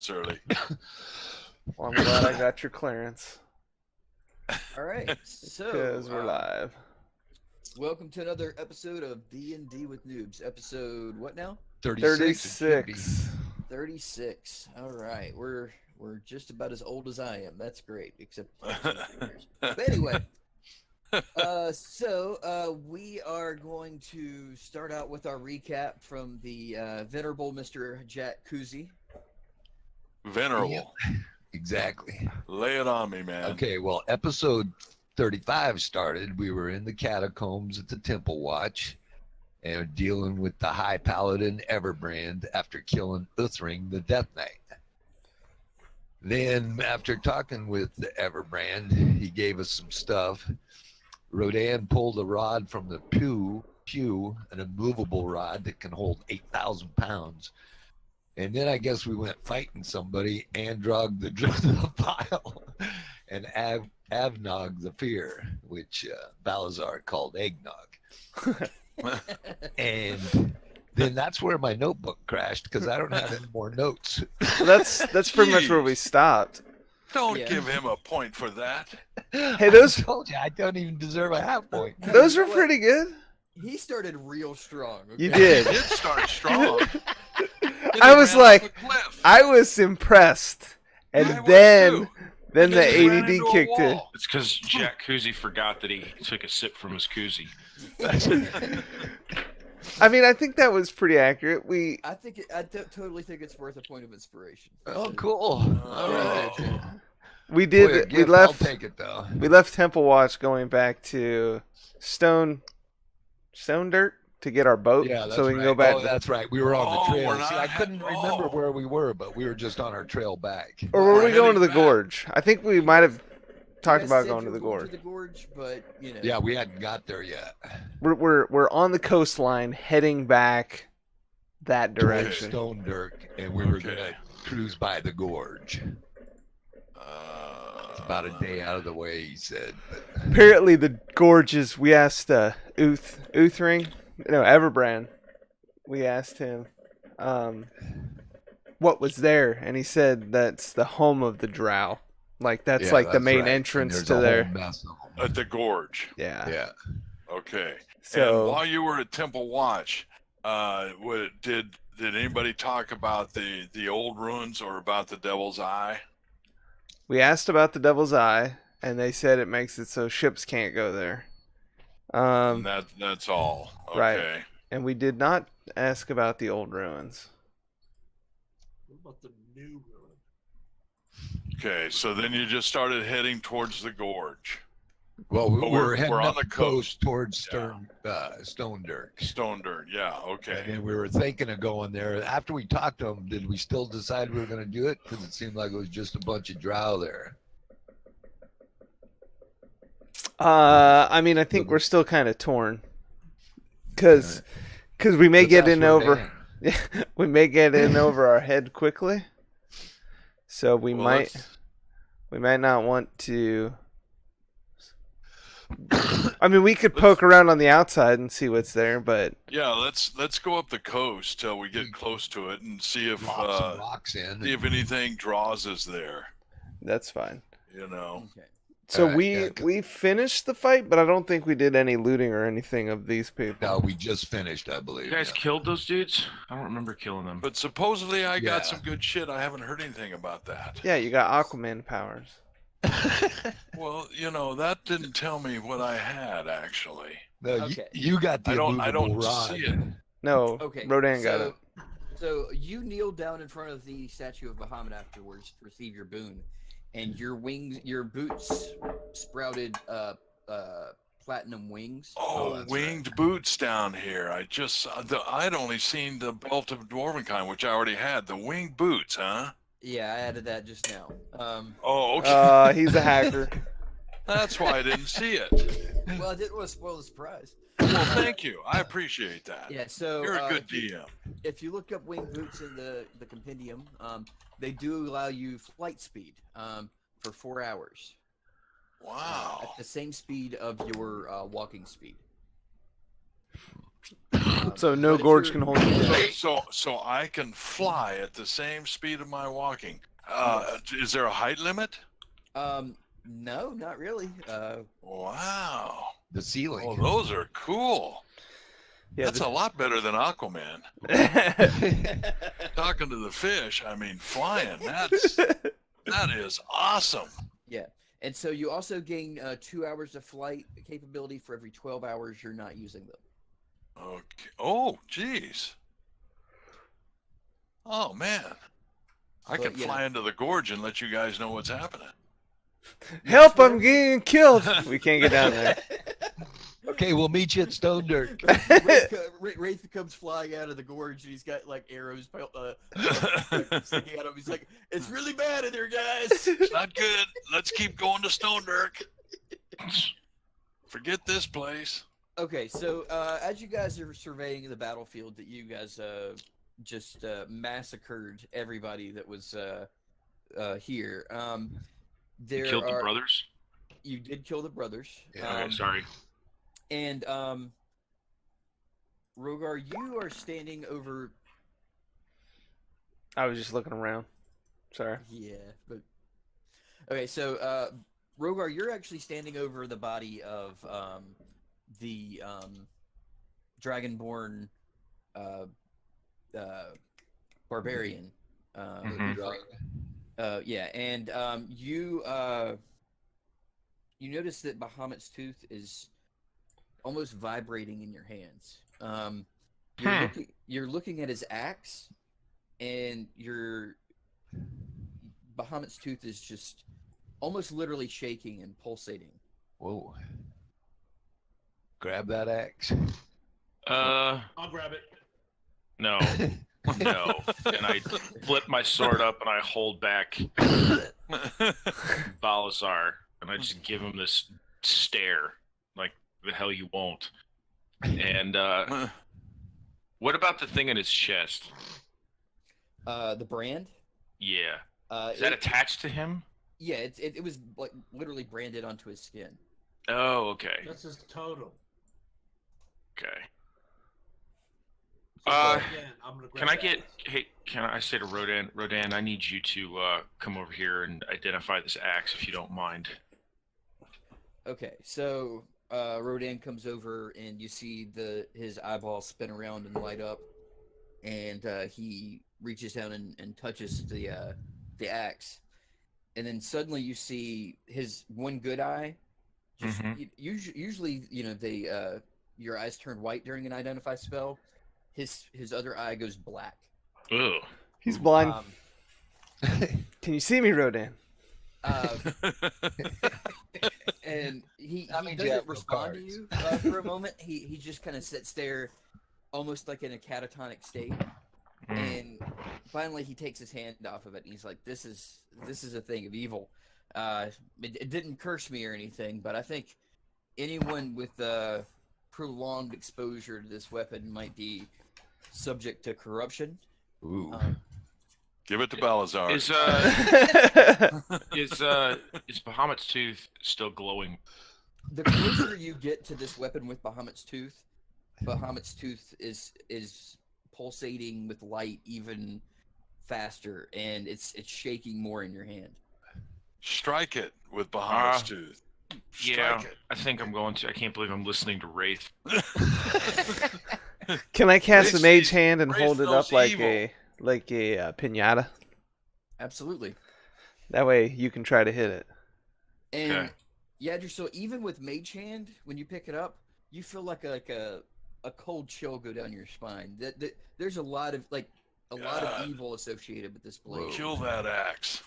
minutes early. Well, I'm glad I got your clearance All right, so because we're live. welcome to another episode of D&D with Noobs. Episode what now? 36. It should be. 36. All right, we're just about as old as I am. That's great, except but anyway. So we are going to start out with our recap from the venerable Mr. Jack Kuzi. Venerable. Yep. Exactly. Lay it on me, man. Okay, well, episode 35 started. We were in the catacombs at the Temple Watch and dealing with the High Paladin Everbrand after killing Uthring the Death Knight. Then, after talking with the Everbrand, he gave us some stuff. Rodan pulled a rod from the pew, an immovable rod that can hold 8,000 pounds. And then I guess we went fighting somebody, Androg the Vile, and Avnog the Fear, which Balazar called Eggnog. And then that's where my notebook crashed because I don't have any more notes. Well, that's pretty much where we stopped. Don't give him a point for that. Hey, those I told you I don't even deserve a half point. those were pretty good. He started real strong. Okay? You did. He did start strong. Then I he was ran off like, a cliff. I was impressed, and I was then too. then He the just ran into ADD a kicked in. wall. It's because Jack Koozie forgot that he took a sip from his koozie. I mean, I think that was pretty accurate. I totally think it's worth a point of inspiration. Oh, cool. All right. We Boy, did. a We gift, left. I'll take it, though. We left Temple Watch going back to Stone Dirt to get our boat, Yeah, that's so we can right. go back. Oh, that's right. We were on the trail. we're See, not I couldn't heading- remember oh. where we were, but we were just on our trail back. Or were We're we going to the heading back. gorge? I think we might have talked You guys about said going you to the were gorge. To the gorge, but you know. Yeah, we hadn't got there yet. We're on the coastline, heading back that Towards direction. Stone Dirk, and we were Okay. gonna cruise by the gorge. It's about a day out of the way, he said. But Apparently, the gorges. We asked Uthring, no, Everbrand. We asked him what was there, and he said that's the home of the Drow. Like that's yeah, like the that's main right. entrance And to there's a there. whole mess of 'em. At the gorge. Yeah. Yeah. Okay. So and while you were at Temple Watch, did anybody talk about the old ruins or about the Devil's Eye? we asked about the Devil's Eye, and they said it makes it so ships can't go there. And that's all. Okay. Right. And we did not ask about the old ruins. What about the new ruin? Okay. So then you just started heading towards the gorge. Well, But we're heading we're on up the the coast. coast towards Stone Dirk. Stone Dirt. Yeah. Okay. And then we were thinking of going there. After we talked to him, did we still decide we were going to do it? Because it seemed like it was just a bunch of drow there. I mean, I think we're still kind of torn, because we may Let's get ask in Rodan. over, we may get in over our head quickly, so we Well, might not want to. I mean, we could poke around on the outside and see what's there, but Yeah. Let's go up the coast till we get close to it and see if Drop some rocks in. see if anything draws us there. that's fine. You know. Okay. So Alright, we yeah, we finished the fight, but I don't think we did any looting or anything of these people. No, we just finished, I believe. You guys yeah. killed those dudes? I don't remember killing them. But supposedly I got Yeah. some good shit. I haven't heard anything about that. Yeah, you got Aquaman powers. Well, that didn't tell me what I had actually. No, Okay. you got the I don't immovable see rod. it. No, Okay. Rodan got it. So you kneel down in front of the statue of Bahamut afterwards to receive your boon, and your boots sprouted platinum wings. Oh, that's winged boots down here. I'd only seen the belt of dwarvenkind, which I already had. The winged boots, huh? Yeah, I added that just now. Oh, okay. He's a hacker. That's why I didn't see it. Well, I didn't want to spoil the surprise. Well, thank you. I appreciate that. Yeah, so You're a good DM. if you look up winged boots in the compendium, they do allow you flight speed for 4 hours. Wow. At the same speed of your walking speed. So no But if gorge you're- can hold you down. So I can fly at the same speed of my walking. Is there a height limit? No, not really. Wow. The ceiling. Oh, those are cool. Yeah, That's a lot better than Aquaman. the- Talking to the fish, I mean, flying. That is awesome. Yeah, and so you also gain 2 hours of flight capability for every 12 hours you're not using them. Okay. Oh, geez. Oh man, I But, can you fly know- into the gorge and let you guys know what's happening. Help! I'm getting killed. We can't get down there. Okay, we'll meet you at Stone Dirt. Wraith comes flying out of the gorge and he's got like arrows sticking out of him. He's like, "It's really bad in there, guys." It's not good. Let's keep going to Stone Dirk. Forget this place. Okay, so as you guys are surveying the battlefield, that you guys just massacred everybody that was here. There Killed the are brothers. you did kill the brothers. Yeah. Okay, sorry. And Rogar, you are standing over. I was just looking around. Sorry. Yeah, but okay. So Rogar, you're actually standing over the body of the Dragonborn barbarian. Mhm. Yeah, and you notice that Bahamut's tooth is almost vibrating in your hands. You're looking at his axe, and your Bahamut's tooth is just almost literally shaking and pulsating. Whoa. Grab that axe. I'll grab it. No, no. And I flip my sword up and I hold back Balazar, and I just give him this stare, like the hell you won't. And what about the thing in his chest? The brand. Yeah, is that attached to him? Yeah, it was like literally branded onto his skin. Oh, okay, That's his totem. okay. So again, I'm gonna grab Can I that. get? Hey, can I say to Rodan? Rodan, I need you to come over here and identify this axe, if you don't mind. Okay, so Rodan comes over and you see his eyeballs spin around and light up, and he reaches down and touches the axe, and then suddenly you see his one good eye. Just usually, they your eyes turn white during an identify spell. His other eye goes black. Ugh. He's blind. Um, Can you see me, Rodan? and he That means you doesn't have no respond to cards. you for a moment. He just kind of sits there, almost like in a catatonic state. And finally, he takes his hand off of it, and he's like, "This is a thing of evil. It didn't curse me or anything, but I think anyone with prolonged exposure to this weapon might be subject to corruption." Ooh. Give it to Balazar. Is Bahamut's tooth still glowing? The closer you get to this weapon with Bahamut's tooth is pulsating with light even faster, and it's shaking more in your hand. Strike it with Bahamut's tooth. Yeah, Strike it. I think I'm going to. I can't believe I'm listening to Wraith. Can I cast a Race mage sees- hand and Race hold it knows up like evil. a pinata? Absolutely. That way you can try to hit it. And Okay. yeah, so even with Mage Hand, when you pick it up, you feel like a cold chill go down your spine. There's a lot of God. evil associated with this blade. Kill that axe.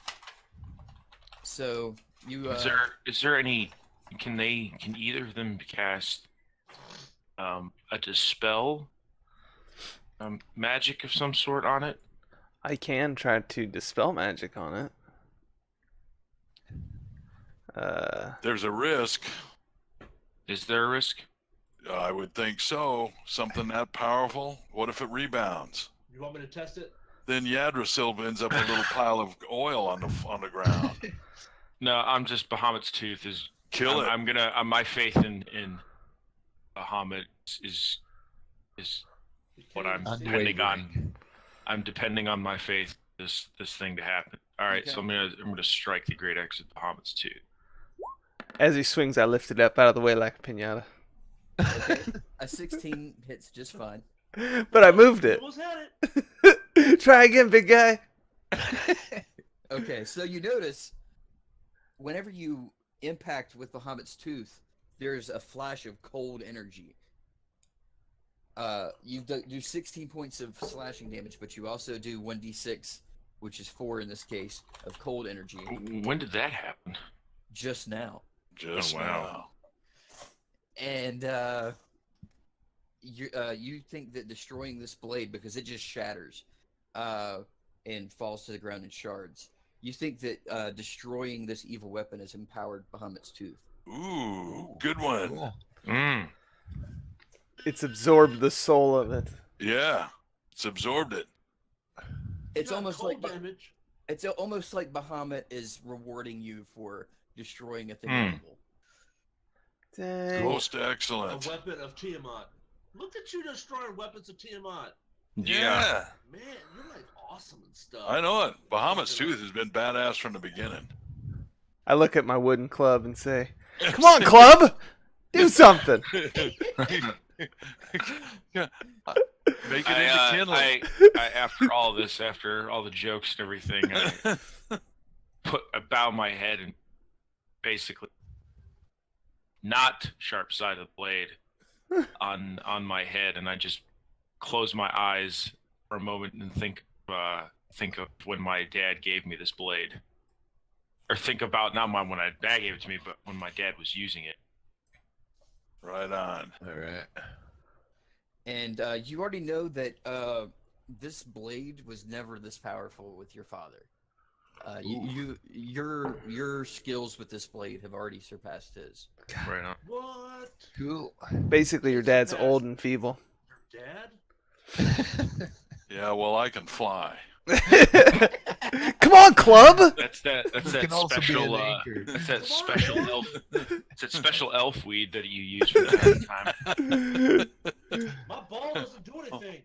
So you Is there any? Can either of them cast a dispel magic of some sort on it? I can try to dispel magic on it. There's a risk. Is there a risk? I would think so. Something that powerful. What if it rebounds? You want me to test it? Then Yggdrasil ends up a little pile of oil on the ground. No, I'm just Bahamut's tooth is. Kill it. I'm gonna. My faith in Bahamut is You what can't I'm even see depending on. Unwavering. I'm depending on my faith this thing to happen. All right, Okay. so I'm gonna strike the Great Axe at Bahamut's tooth. As he swings, I lift it up out of the way like a pinata. Okay. A 16 hits just fine. But I moved You it. almost had it. Try again, big guy. Okay, so you notice whenever you impact with Bahamut's tooth, there's a flash of cold energy. You do 16 points of slashing damage, but you also do 1d6, which is 4 in this case, of cold energy When did that happen? just now. Just Oh, wow. now. And you think that destroying this blade, because it just shatters and falls to the ground in shards, you think that destroying this evil weapon has empowered Bahamut's tooth. Ooh, good one. Cool. Mm. It's absorbed the soul of it. Yeah, it's absorbed it. It's You got almost cold like damage. it's almost like Bahamut is rewarding you for destroying a thing Hmm. evil. Dang. Most A excellent. weapon of Tiamat. Look at you destroying weapons of Tiamat. Yeah, Man, you're like awesome and stuff. I know it. Bahamut's tooth has been badass from the beginning. I look at my wooden club and say, "Come on, club, do something." Yeah. Make it into kindling. I after all this, after all the jokes and everything, I bow my head and basically not sharp side of the blade on my head, and I just close my eyes for a moment and think of when my dad gave me this blade, or think about not when my dad gave it to me, but when my dad was using it. Right on. All right. And you already know that this blade was never this powerful with your father. Your skills with this blade have already surpassed his. Right on. What? Cool. Basically, your dad's old and feeble. Your dad? Yeah, well, I can fly. Come on, club. That's that He special can also be an anchor. that's that Come on, special man. elf. It's that special elf weed that you use from time to time. My ball doesn't do anything.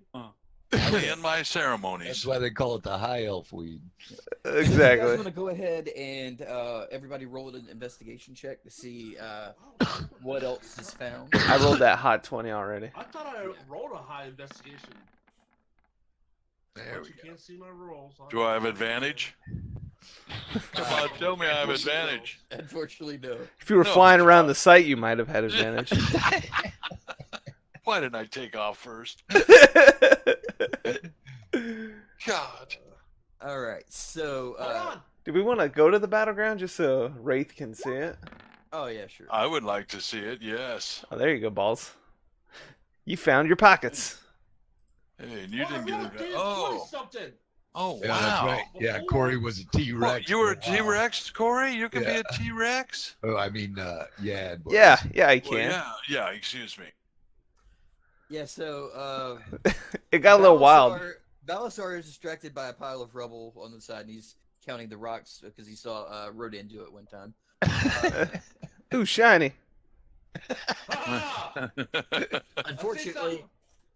Only in my ceremonies. That's why they call it the high elf weed. So you guys Exactly. want to go ahead and everybody roll an investigation check to see what else is found. I rolled that hot 20 already. I thought I rolled a high investigation. There But we you go. can't see my rolls. Do I have advantage? Come on, tell me I have advantage. Unfortunately, no. If you were No. flying around the site, you might have had advantage. Why didn't I take off first? God. All right, so Hold on. Do we want to go to the battleground just so Wraith can see it? oh yeah, sure. I would like to see it, yes. Oh, there you go, balls. You found your pockets. Hey, and you Oh, didn't get look, it. dude, Oh, 20-something. oh, Yeah, that's wow. right. Yeah, Corey was a T-Rex. Well, you were a for while. T-Rex, Corey? You can Yeah. be a T-Rex? Oh, I mean, yeah. it was. Yeah, I Well, can. yeah, excuse me. Yeah, so It got a little wild. Balasar is distracted by a pile of rubble on the side, and he's counting the rocks because he saw Rodan do it one time. Ooh, shiny. Ah!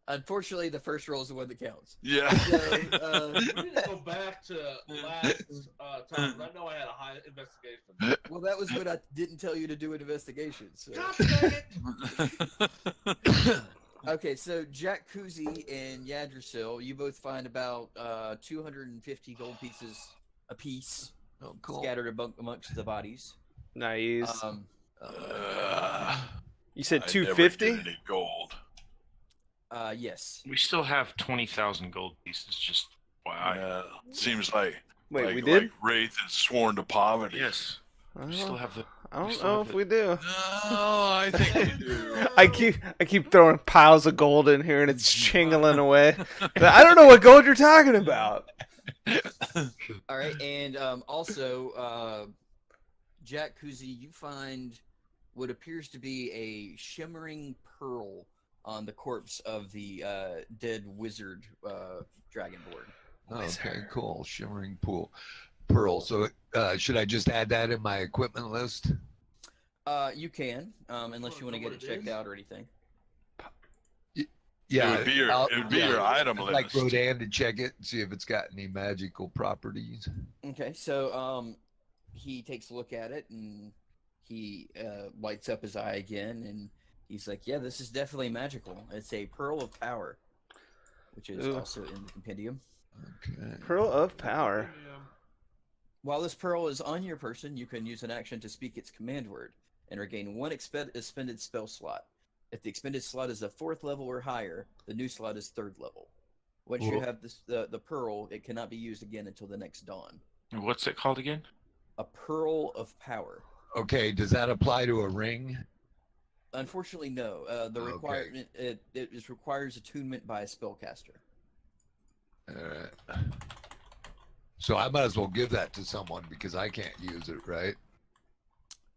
Unfortunately, the first roll is the one that counts. Yeah. So, We need to go back to last time. 'Cause I know I had a high investigation. well, that was when I didn't tell you to do an investigation. So. God dang it! Okay, so Jack Kuzi and Yadrisil, you both find about 250 gold pieces apiece Oh, cool. scattered amongst the bodies. Nice. You said I never 250? get any gold. Yes. We still have 20,000 gold pieces. Just wow. Seems like Wait, like, we did? like Wraith is sworn to poverty. Yes, we still Oh, have the. I don't still know have if the- we do. No, I think we do. I keep throwing piles of gold in here and it's chingling away. I don't know what gold you're talking about. All right, and also, Jack Kuzi, you find what appears to be a shimmering pearl on the corpse of the dead wizard dragonborn. Oh, okay, cool. Shimmering pearl. So, should I just add that in my equipment list? You can, unless you want to get it checked out or anything. Yeah, it would be your item I'd list. like Rodan to check it and see if it's got any magical properties. Okay, so he takes a look at it and he lights up his eye again, and he's like, "Yeah, this is definitely magical. It's a pearl of power, which is Ooh. also in the compendium. Okay. Pearl of Power. While this pearl is on your person, you can use an action to speak its command word and regain one expended spell slot. If the expended slot is a 4th level or higher, the new slot is 3rd level. Once you Whoa. have the pearl, it cannot be used again until the next dawn. What's it called again? A pearl of power. Okay, does that apply to a ring? Unfortunately, no. The Okay. requirement it requires attunement by a spellcaster. All right. So I might as well give that to someone because I can't use it, right?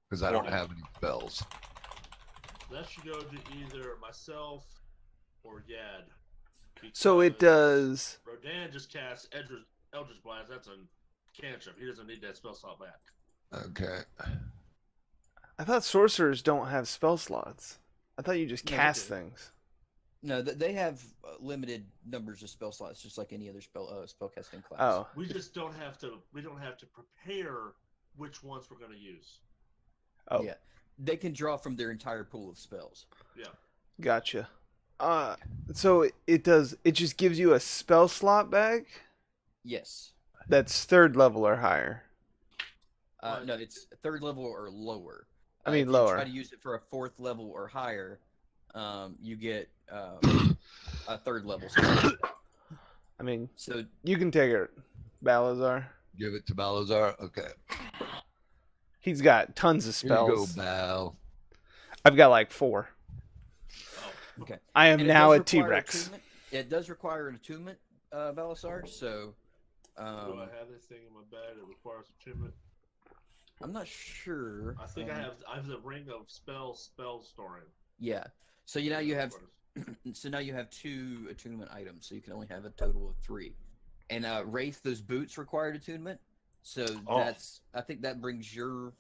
Because I don't have any spells. That should go to either myself or Yad. So it because does. Rodan just casts Eldritch Blast. That's a cantrip. He doesn't need that spell slot back. Okay. I thought sorcerers don't have spell slots. I thought you just No, they cast do. things. No, they have limited numbers of spell slots, just like any other spellcasting class. Oh, We just don't have to. We don't have to prepare which ones we're going to use. oh, Yeah, they can draw from their entire pool of spells. Yeah. gotcha. So it does. It just gives you a spell slot back Yes. that's 3rd level or higher. No, it's 3rd level or lower. I mean, if you lower. try to use it for a 4th level or higher, you get a 3rd level spell. I mean, So you can take it, Balazar. Give it to Balazar. Okay. He's got tons of Here you go, spells. Bal. I've got like 4. okay. I am And it now does a require T-Rex. attunement. It does require an attunement, Balasar. So Do I have this thing in my bag that requires attunement? I'm not sure. I think I have the ring of spell storing. Yeah. So now you have 2 attunement items, so you can only have a total of 3. And Wraith, those boots required attunement, so I think that brings your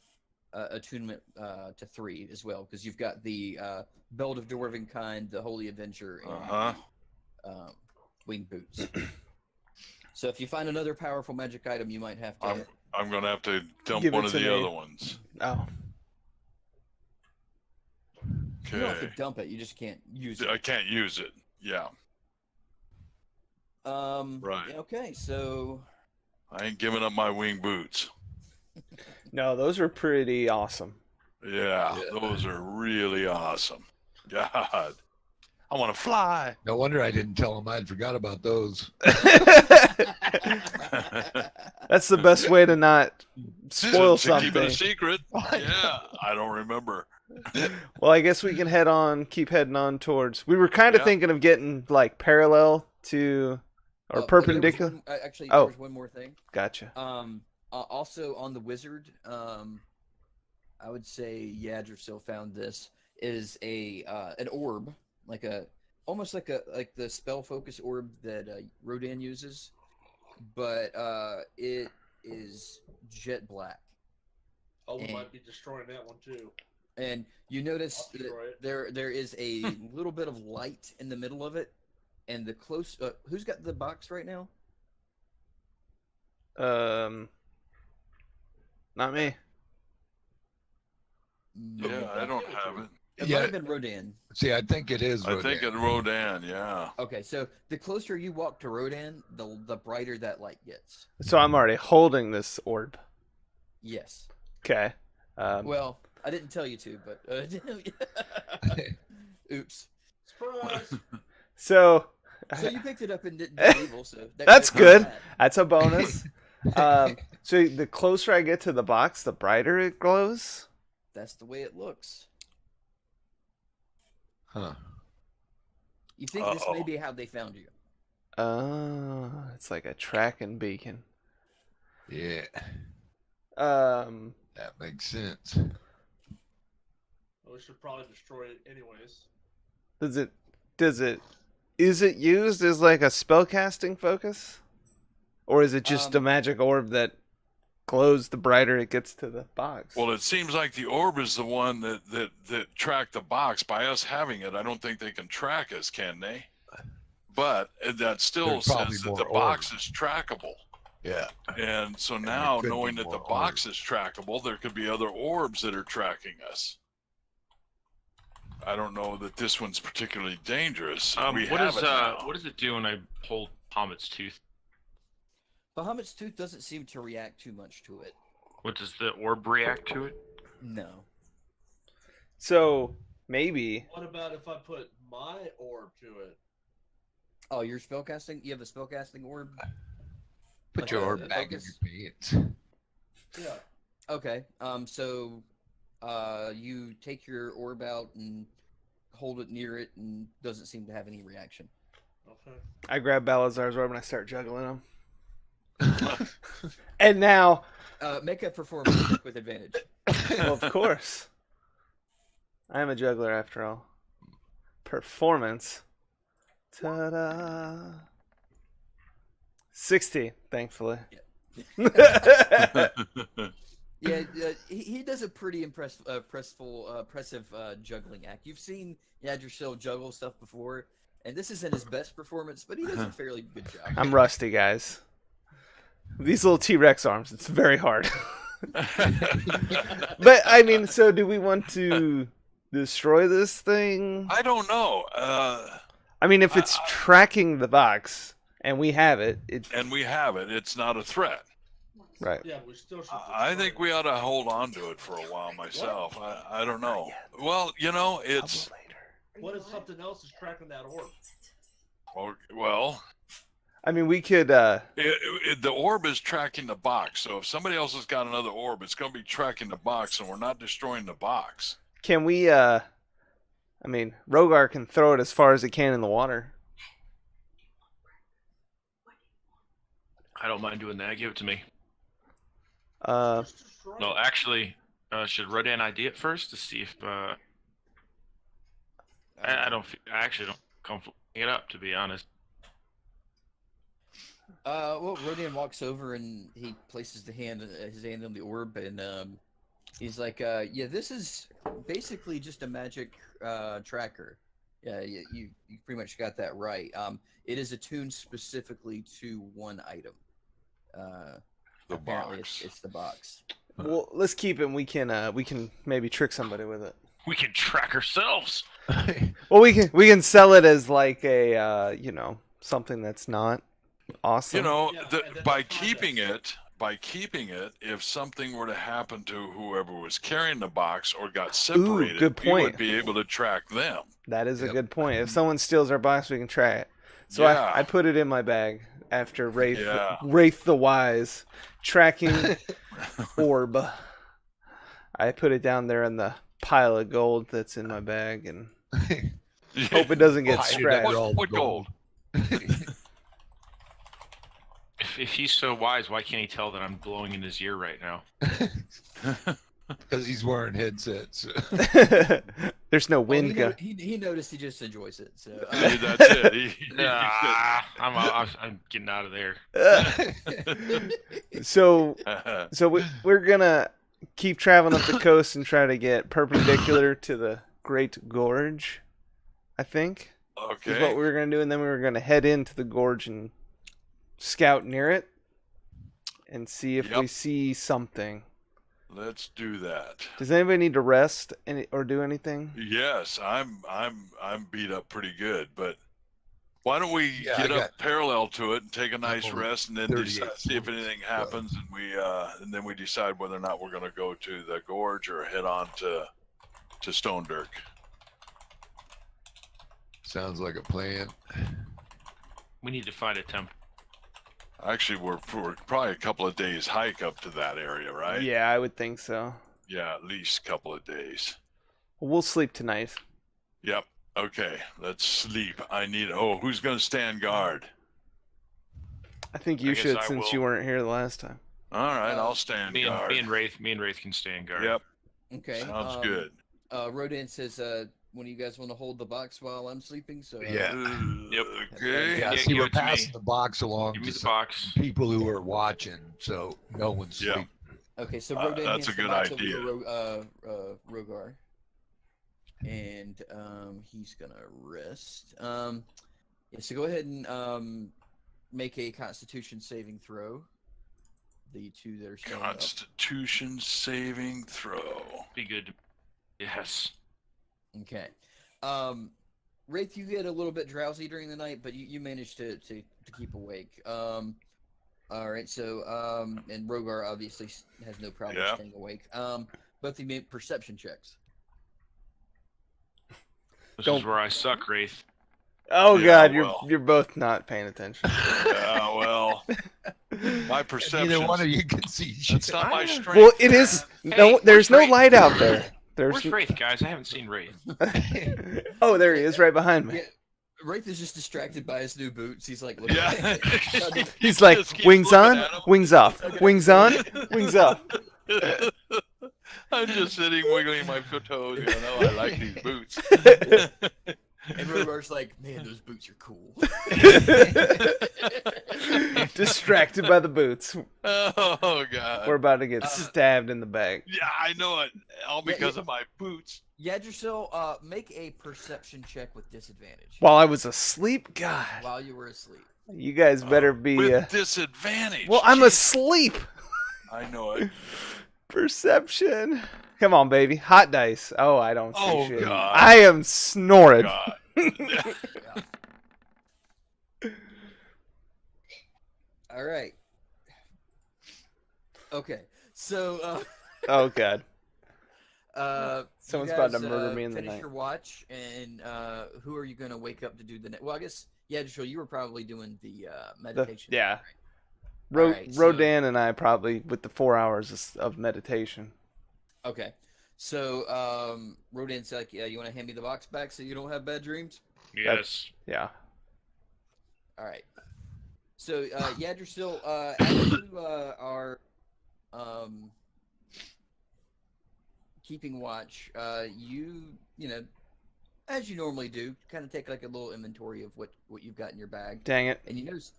attunement to 3 as well, because you've got the Belt of Dwarven Kind, the Holy Avenger, and Winged Boots. So if you find another powerful magic item, you might have to. I'm gonna have to dump Give it one of to the me. other ones. Oh, You don't have to Okay. dump it. You just can't use it. I can't use it. Yeah. Right. Yeah, okay, so I ain't giving up my wing boots. no, those are pretty awesome. Yeah, those are really awesome. God. I want to fly. No wonder I didn't tell him I'd forgot about those. That's the best way to not spoil to keep it a something. secret. Yeah, I don't remember. Well, I guess we can keep heading on towards. We were kind of Yeah. thinking of getting like parallel to or perpendicular. There was one more thing. Gotcha. Also on the wizard, I would say Yadrsil found this is an orb, almost like the spell focus orb that Rodan uses, but it is jet black. Oh, we And- might be destroying that one too. And you notice I'll destroy it. that there is a little bit of light in the middle of it, and the close. Who's got the box right now? Not me. Yeah, I don't have it. It Yeah. might have been Rodan. See, I think it is. I think Rodan. it Rodan, yeah. Okay, so the closer you walk to Rodan, the brighter that light gets. So I'm already holding this orb. Yes. Okay. Well, I didn't tell you to, but oops. Surprise! So So you picked it up and didn't do evil. So That's that's good. bad. that's a bonus. So the closer I get to the box, the brighter it glows. That's the way it looks. Huh. You think this may be how they found you? It's like a tracking beacon. Yeah, Um, that makes sense. Well, we should probably destroy it anyways. is it used as like a spellcasting focus? Or is it just a Um, magic orb that glows the brighter it gets to the box? Well, it seems like the orb is the one that tracked the box. By us having it, I don't think they can track us, can they? But that still There's probably says that more the box orbs. is trackable. Yeah. And so there now, could be knowing that the more box is trackable, there could be other orbs that are tracking us. I don't know that this one's particularly dangerous. We what have is it now. what does it do when I hold Bahamut's tooth? Bahamut's tooth doesn't seem to react too much to it. What does the orb react to it? No. So maybe What about if I put my orb to it? Oh, you're spellcasting? You have a spellcasting orb? Put Like your a orb back in focus? your pants. Yeah. Okay. So you take your orb out and hold it near it and doesn't seem to have any reaction. Okay. I grab Balazar's orb and I start juggling him. And now, Make a performance check with advantage. well, of course, I am a juggler after all. Performance. Ta-da. 60, thankfully. Yeah, he does a pretty impressive juggling act. You've seen Yadrishil juggle stuff before, and this isn't his best performance, but he does a fairly good job. I'm rusty, guys. These little T-Rex arms, it's very hard. But, I mean, so do we want to destroy this thing? I don't know. I mean, if it's tracking the box and we have it, And we have it. It's not a threat. right. Yeah, we still should. I think we ought to hold on to it for a while myself. I don't know. Well, you know, it's... What if something else is tracking that orb? Well, I mean, we could, the orb is tracking the box. So if somebody else has got another orb, it's going to be tracking the box, and we're not destroying the box. can we, I mean, Rogar can throw it as far as it can in the water. I don't mind doing that. Give it to me. Just destroy No, it. actually, should Rodan ID it first to see if I don't. I actually don't comfortable picking it up, to be honest. Well, Rodian walks over and he places his hand on the orb, and he's like, "Yeah, this is basically just a magic tracker. Yeah, you pretty much got that right. It is attuned specifically to one item. The Apparently box. it's the box. Well, let's keep it. And we can maybe trick somebody with it. We can track ourselves. Well, we can sell it as like a something that's not awesome. You know, Yeah, and then by the keeping it, if something were to happen to whoever was carrying the box or got separated, good we would point. be able to track them. That is a Yep. good point. If someone steals our box, we can try it. So Yeah. I put it in my bag after Wraith Yeah. the Wise tracking orb. I put it down there in the pile of gold that's in my bag and hope it doesn't get Hide it scratched. under all the What gold? If he's so wise, why can't he tell that I'm blowing in his ear right now? Because he's wearing headsets. There's no Well, wind he, going. he noticed. He just enjoys it. So Hey, that's it. I'm getting out of there. So we're gonna keep traveling up the coast and try to get perpendicular to the Great Gorge. I think is what we Okay. were gonna do, and then we were gonna head into the gorge and scout near it and see if we Yep. see something. Let's do that. Does anybody need to rest or do anything? Yes, I'm beat up pretty good, but why don't we Yeah, get I up got- parallel to it and take a nice only rest, and then 38 see if anything happens, and then we decide whether or not we're going to go to the gorge or head on to Stone Dirk. Sounds like a plan. We need to find a temple. Actually, we're probably a couple of days hike up to that area, right? Yeah, I would think so. Yeah, at least a couple of days. We'll sleep tonight. Yep. Okay, let's sleep. Who's going to stand guard? I think I you guess should I since will. you weren't here the last time. All right, I'll stand Me guard. and Wraith can stand guard. Yep, okay. sounds good. Rodan says, "When you guys want to hold the box while I'm sleeping?" So Yeah. Yep. Okay. Yeah, Yeah, see, give we're it to me. passing the box along Give me to the some box. people who are watching, so no one's Yeah. sleeping. Okay, so Uh, Rodan that's hands a the good box idea. over to Rogar, and he's gonna rest. Yeah, so go ahead and make a Constitution saving throw. The two that are standing up. Constitution saving throw. Be good. Yes. Okay. Wraith, you get a little bit drowsy during the night, but you managed to keep awake. All right, so and Rogar obviously has no problem staying awake. Both of you make perception checks. This is where I suck, Wraith. Oh Yeah, God, well. you're both not paying attention. Yeah, well, my perception. Neither one of you can see That's shit. not my strength. Well, it is. No, Hey, there's no where's light out there. Where's Wraith, guys? I haven't seen Wraith. Oh, there he is, right behind me. Yeah, Wraith is just distracted by his new boots. He's like, looking Yeah. He's like, Just keeps wings looking on, at him. wings off, wings on, wings off. I'm just sitting wiggling my toes. You know, I like these boots. and Rogar's like, man, those boots are cool. Distracted by the boots. Oh God. We're about to get stabbed in the back. Yeah, I know it. All because of my boots. Yadrsil, make a perception check with disadvantage While I was asleep, God, while you were asleep. you guys better be. With disadvantage. Well, I'm Jeez. asleep. I know it. Perception. Come on, baby. Hot dice. Oh, I don't see Oh, shit. God. I am snoring. God. All right. Okay. So, Oh God. you Someone's about to guys, murder me in the finish night. your watch, and who are you going to wake up to do the next? Well, I guess Yadrsil, you were probably doing the meditation. Yeah. All right, so- Rodan and I probably with the 4 hours of meditation. Okay. So, Rodan's like, yeah, you want to hand me the box back so you don't have bad dreams? Yes. Yeah. All right. So, Yadrsil, as you are keeping watch, you know, as you normally do, kind of take like a little inventory of what you've got in your bag, Dang it. and you notice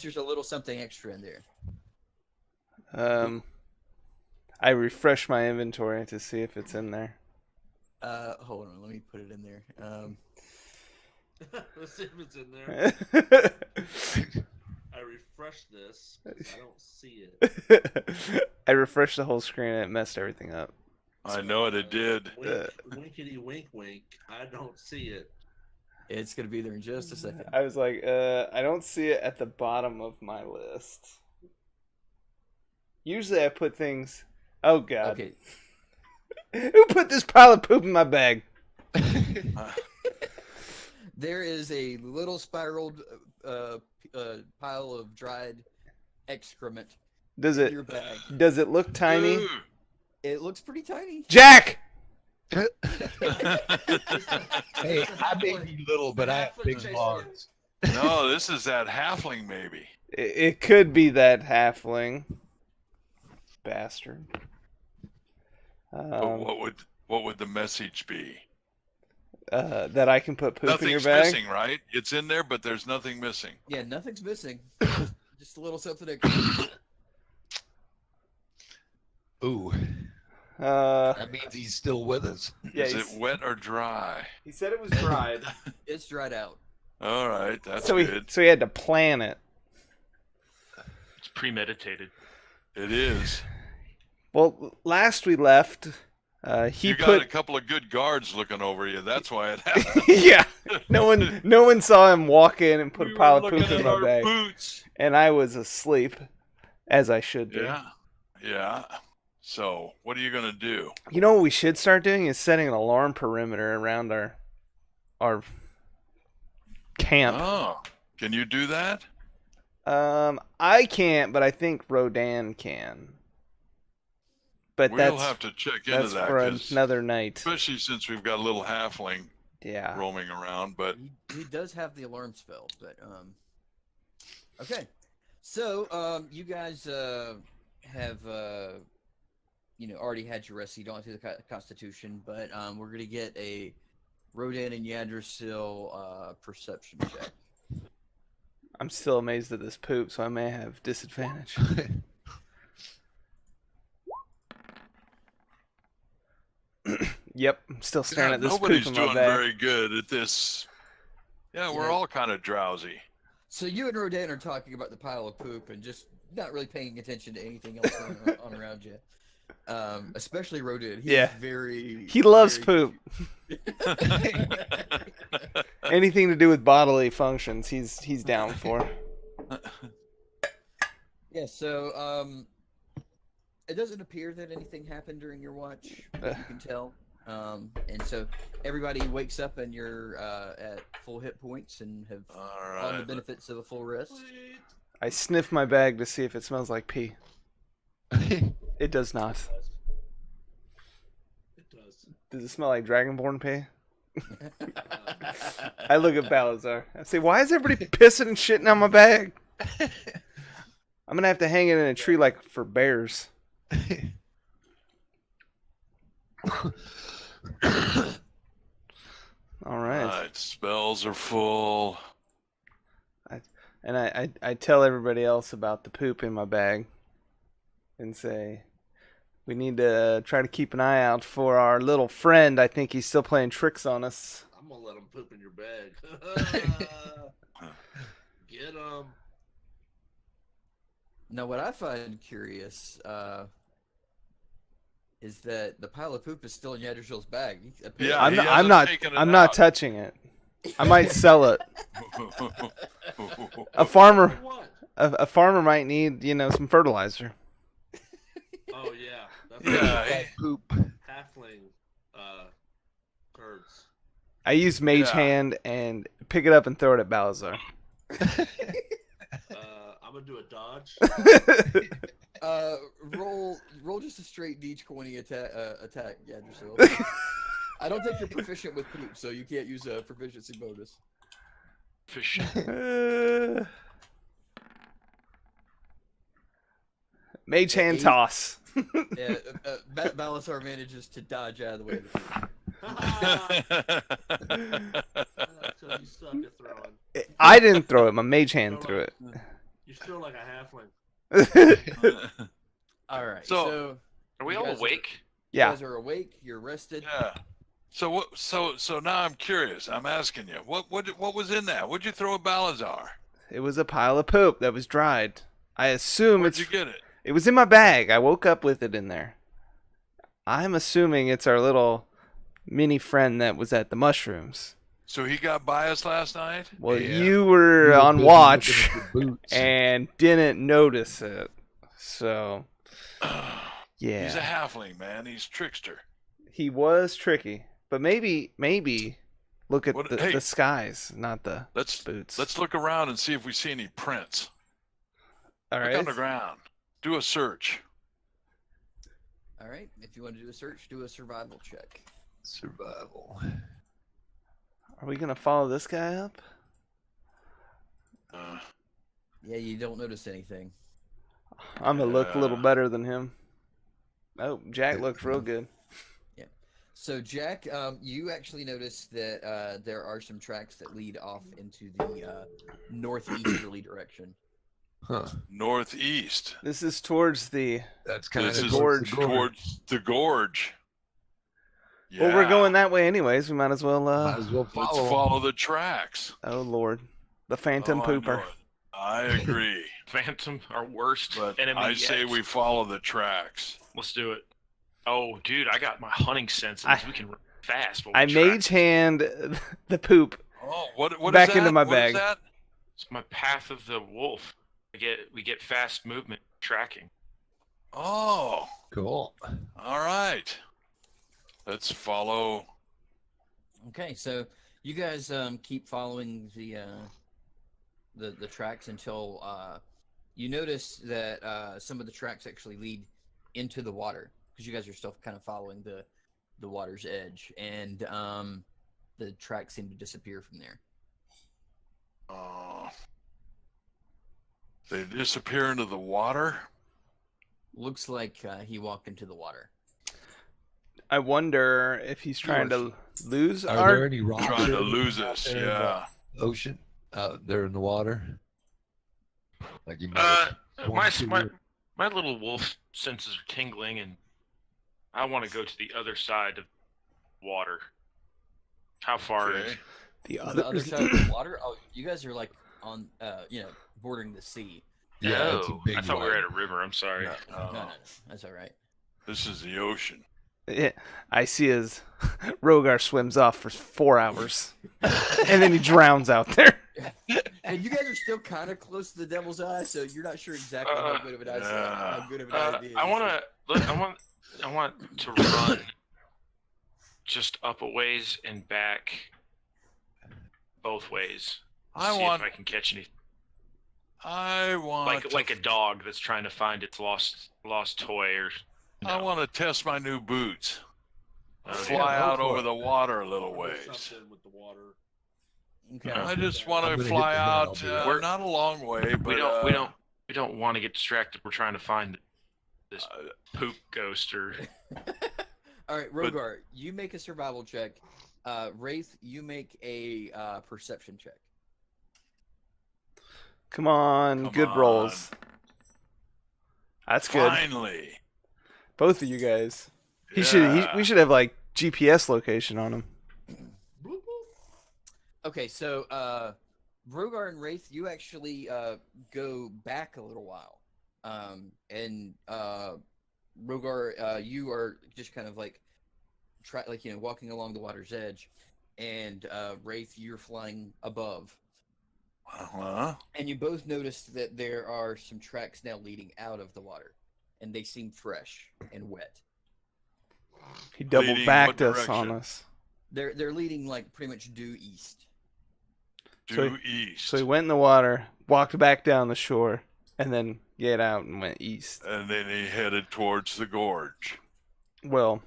there's a little something extra in there. I refresh my inventory to see if it's in there. Hold on, let me put it in there. Let's see if it's in there. I refreshed this 'cause I don't see it. I refreshed the whole screen and it messed everything up. I know it did. Winkety wink wink. I don't see it. It's gonna be there in just a second. I was like, I don't see it at the bottom of my list. Usually I put things. Oh God. Okay. Who put this pile of poop in my bag? There is a little spiraled pile of dried excrement Does in it your bag. does it look tiny? Ooh. It looks pretty tiny. Jack! Hey, I may be little, but I have big lungs. No, this is that halfling maybe. It could be that halfling bastard. But what would the message be? That I can put poop in your Nothing's bag. missing, right? It's in there, but there's nothing missing. Yeah, nothing's missing. Just a little something extra. Ooh, Uh, that means he's still with us. yeah, Is it wet or dry? he said it was dried. It's dried out. All right, that's so good. he had to plan it. It's premeditated. It is. Well, last we left, he You got put a couple of good guards looking over you. That's why it happened. yeah. No one saw him walk in and put We a pile were of poop looking in at my our bag, boots. and I was asleep, as I should be. Yeah, yeah. So, what are you gonna do? You know what we should start doing is setting an alarm perimeter around our camp. Oh, can you do that? I can't, but I think Rodan can. But We'll have to check into that's that, for 'cause another night. especially since we've got a little halfling Yeah. roaming around. But He does have the alarm spell, but okay. So you guys have already had your rest. So you don't have to do the Constitution, but we're gonna get a Rodan and Yadrsil perception check. I'm still amazed at this poop, so I may have disadvantage. Yep, I'm still staring God, at this nobody's poop in doing my bag. very good at this Yeah, You we're know, all kind of drowsy. So you and Rodan are talking about the pile of poop and just not really paying attention to anything else going on around you. Especially Rodan. He's Yeah. very. He loves very- poop. Anything to do with bodily functions, he's down for. Yeah. So it doesn't appear that anything happened during your watch. That you can tell. And so everybody wakes up and you're at full hit points and have All all the right. benefits of a full rest. Sweet. I sniff my bag to see if it smells like pee. It does not. It does. Does it smell like Dragonborn pee? I look at Balazar. I say, why is everybody pissing and shitting on my bag? I'm gonna have to hang it in a tree like for bears. All right. Spells are full. And I tell everybody else about the poop in my bag and say, we need to try to keep an eye out for our little friend. I think he's still playing tricks on us. I'm gonna let him poop in your bag. Get him. Now, what I find curious is that the pile of poop is still in Yadrishil's bag. Yeah, I'm he not, hasn't taken it I'm not out. touching it. I might sell it. A farmer What? a farmer might need, some fertilizer. Oh yeah. That's Yeah, what Poop. halfling turds. I use Mage Yeah. Hand and pick it up and throw it at Balazar. I'm gonna do a dodge. Roll just a straight D20 attack, Yadrishil. I don't think you're proficient with poop, so you can't use a proficiency bonus. Fish. Mage Hand Eight. toss. Yeah, Balasar manages to dodge out of the way. So you suck at throwing. I didn't throw it. My Mage Hand threw it. You're still like a halfling. All right, So- so Are we You all guys awake? you Yeah. guys are awake. You're rested. Yeah. So what? So now I'm curious. I'm asking you, what was in that? What'd you throw at Balazar? It was a pile of poop that was dried. I assume Where'd it's. you get it? It was in my bag. I woke up with it in there. I'm assuming it's our little mini friend that was at the mushrooms. So he got by us last night. Well, Yeah. you were You were on busy watch looking at the boots. and didn't notice it. So, yeah. He's a halfling, man. He's trickster. He was tricky. But maybe look at What- the, hey. the skies, not the Let's boots. let's look around and see if we see any prints. All Look right. on the ground. Do a search. All right, if you want to do a search, do a survival check. Survival. Are we going to follow this guy up? Uh, Yeah, you don't notice anything. I'm going to look a little Yeah. better than him. Oh, Jack looks real good. So, Jack, you actually notice that there are some tracks that lead off into the northeasterly direction. Huh. northeast. This is towards the... That's kind This of is gorge. towards the gorge. Well, we're Yeah. going that way anyways. We might as well... Might as well Let's follow. follow the tracks. Oh, Lord. The Phantom Oh, I know Pooper. it. I agree. Phantom, our worst But enemy I yet. say we follow the tracks. Let's do it. Oh, dude, I got my hunting senses. We can run fast. while we I track. Mage Hand the poop. Oh, what is Back that? into my What is bag. that? It's my path of the wolf. We get fast movement tracking. Oh, Cool. all right. Let's follow. Okay, so you guys keep following the tracks until you notice that some of the tracks actually lead into the water because you guys are still kind of following the water's edge, and the tracks seem to disappear from there. They disappear into the water. Looks like he walked into the water. I wonder if he's trying to lose Are our... there any rocks Trying to out lose us. there in Yeah. the ocean out there in the water? Like you might have My, swum my through. my little wolf senses are tingling, and I want to go to the other side of water. How far is? Okay. The The other other. side of the water. Oh, you guys are like on, bordering the sea. Yeah, it's a Oh, big I thought we were one. at a river. I'm sorry. No, No, that's all right. this is the ocean. Yeah, I see as Rogar swims off for 4 hours, and then he drowns out there. And you guys are still kind of close to the Devil's Eye, so you're not sure exactly how good of an yeah. how good of an idea. I want to run just up a ways and back both ways. I See want. if I can catch any, I want. like a dog that's trying to find its lost toy or. I want to test my new boots. Okay. Fly Yeah, out go for over it. the water a little Or ways. something with the water. Okay. I just want I'm to gonna fly hit the net, out. I'll be right. We're- Not a long way, but We don't want to get distracted. We're trying to find this poop ghost or. All right, Rogar, you make a survival check. Wraith, you make a perception check. Come on, Come good on. rolls. That's good. Finally. Both of you guys. We Yeah. should have like GPS location on him. Boop, boop. Okay, so Rogar and Wraith, you actually go back a little while, and Rogar, you are just kind of like walking along the water's edge, and Wraith, you're flying above, Uh-huh. and you both notice that there are some tracks now leading out of the water, and they seem fresh and wet. He double Leading backed what us on direction? us. They're leading like pretty much due east. Due east. So he went in the water, walked back down the shore, and then get out and went east. And then he headed towards the gorge. Well,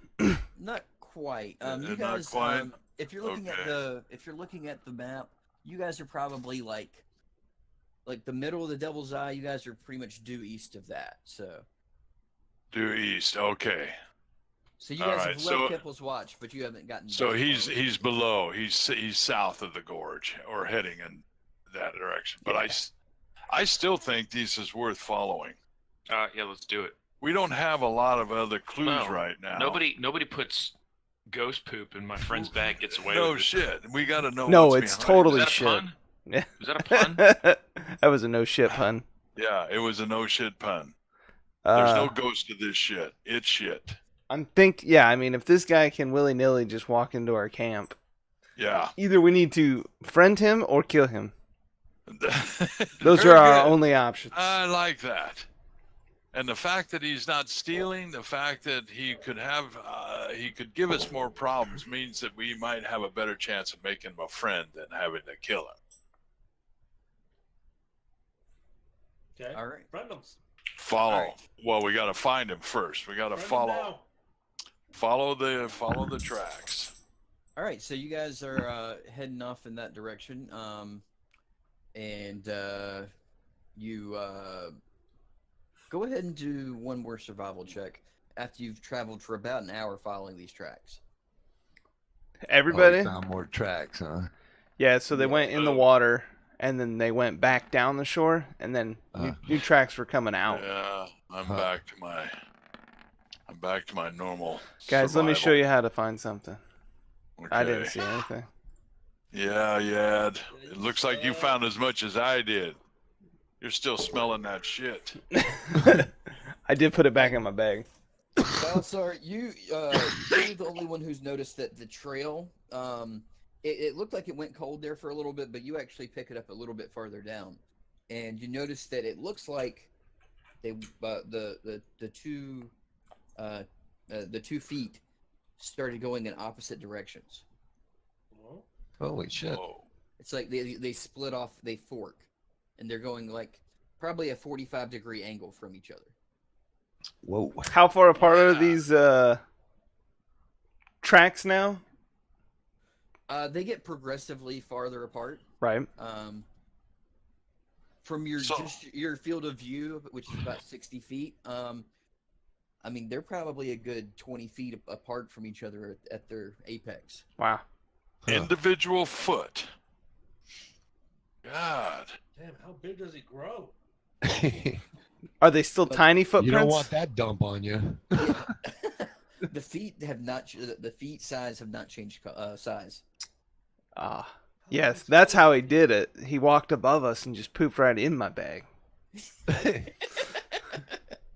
Not quite. You Not guys, quite? if you're looking Okay. at the map, you guys are probably like the middle of the Devil's Eye. You guys are pretty much due east of that. So Due east. Okay. you All guys right, have so- left Temple's Watch, but you haven't gotten. So that he's far. below. He's south of the gorge or heading in that direction. But Yeah. I still think this is worth following. Yeah, let's do it. We don't have a lot of other clues No, right now. Nobody puts ghost poop in my friend's bag. Gets away No with it. shit. We got to know. No, what's it's behind totally Is that a shit. pun? Yeah. Was that a pun? That was a no shit pun. it. Yeah, it was a no shit pun. There's no Uh, ghost to this shit. It's shit. I mean, if this guy can willy nilly just walk into our camp, Yeah. either we need to friend him or kill him. Those Very are our good. only options. I like that. And the fact that he's not stealing, the fact that he could give us more problems means that we might have a better chance of making him a friend than having to kill him. Okay. All right. Friend them. Follow. All right. Well, we got to find him first. We got to Friend 'em follow now. follow the tracks. All right, so you guys are heading off in that direction, and you go ahead and do one more survival check after you've traveled for about an hour following these tracks. Everybody? Oh, we found more tracks, huh? Yeah, so they Yeah. went in the water, and then they went back down the shore, and then new tracks were coming out. Yeah, I'm Huh. back to my normal. Guys, let me show survival. you how to find something. I didn't Okay. see anything. Yeah, it looks like you found as much as I did. You're still smelling that shit. I did put it back in my bag. Balthazar, you're the only one who's noticed that the trail, it looked like it went cold there for a little bit, but you actually pick it up a little bit farther down, and you notice that it looks like they the two feet started going in opposite directions. Well, Holy shit. Whoa. It's like they split off, they fork, and they're going like probably a 45-degree angle from each other. Whoa. How far apart are Yeah. these tracks now? They get progressively farther apart. Right. From your So- just your field of view, which is about 60 feet. I mean, they're probably a good 20 feet apart from each other at their apex. Wow. Huh. Individual foot. God. damn, how big does he grow? Are they still But- tiny You footprints? don't want that dump on you. The feet have not. The feet size have not changed size. Ah. Yes, that's how he did it. He walked above us and just pooped right in my bag.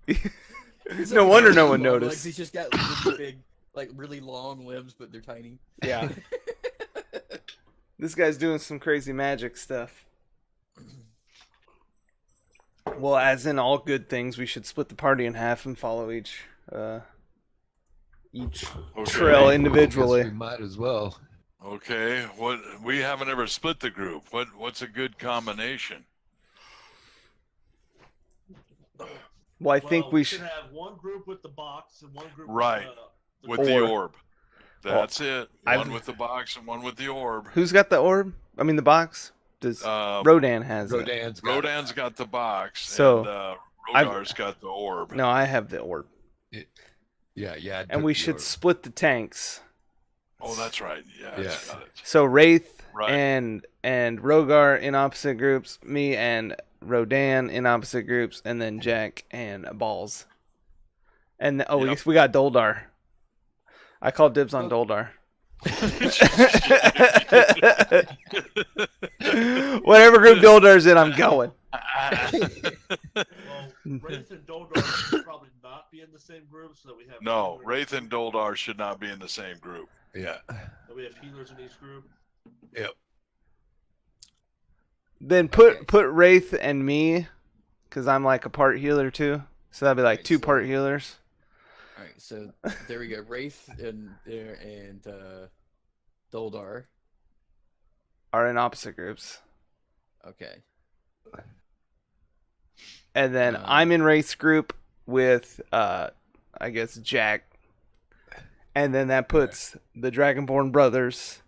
He's No like wonder got no really one long noticed. legs. He's just got really big, like really long limbs, but they're tiny. Yeah. This guy's doing some crazy magic stuff. Well, as in all good things, we should split the party in half and follow each trail I individually. guess we might as well. Okay. What we haven't ever split the group. What's a good combination? Well, I think we should should. have one group with the box and one group Right. with With the Orb. orb. That's it. I've- One with the box and one with the orb. Who's got the orb? I mean, the box. Does Rodan has it? Rodan's got the box. So, and I've- Rodar's got the orb. No, I have the orb, Yeah. I and took we the should order. split the tanks. Oh, that's right. Yeah. Yeah. Got it. So Wraith Right. and Rogar in opposite groups, me and Rodan in opposite groups, and then Jack and Balls. And Yep. we got Doldar. I call dibs on Doldar. Whatever group Doldar's in, I'm going. Well, Wraith and Doldar should probably not be in the same group, so that we have No, healers- Wraith and Doldar should not be in the same group. Yeah. that we have healers in each group. Yep. Then put Wraith and me, because I'm like a part healer too. So that'd be like Right, two so- part healers. All right, so there we go. Wraith and Doldar. Are in opposite groups. Okay. And then Um, I'm in Wraith's group with I guess Jack. And then that puts the Dragonborn brothers,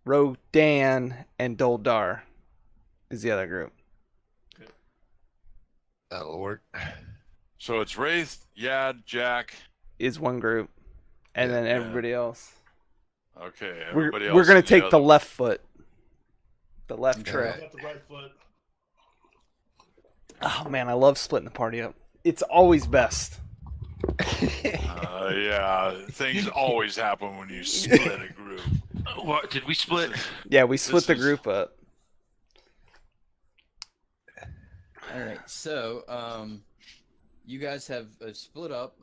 Rodan, and Doldar is the other group. That'll work. So it's Wraith, Yad, Jack. Is one group. And then Yeah. everybody else. Okay. We're Everybody else. gonna in take the other- left foot. The left Okay. trail. Got the right foot. Oh man, I love splitting the party up. It's always best. Yeah, things always happen when you split a group. What did we split? Yeah, we split the is- group up. All right, so you guys have split up.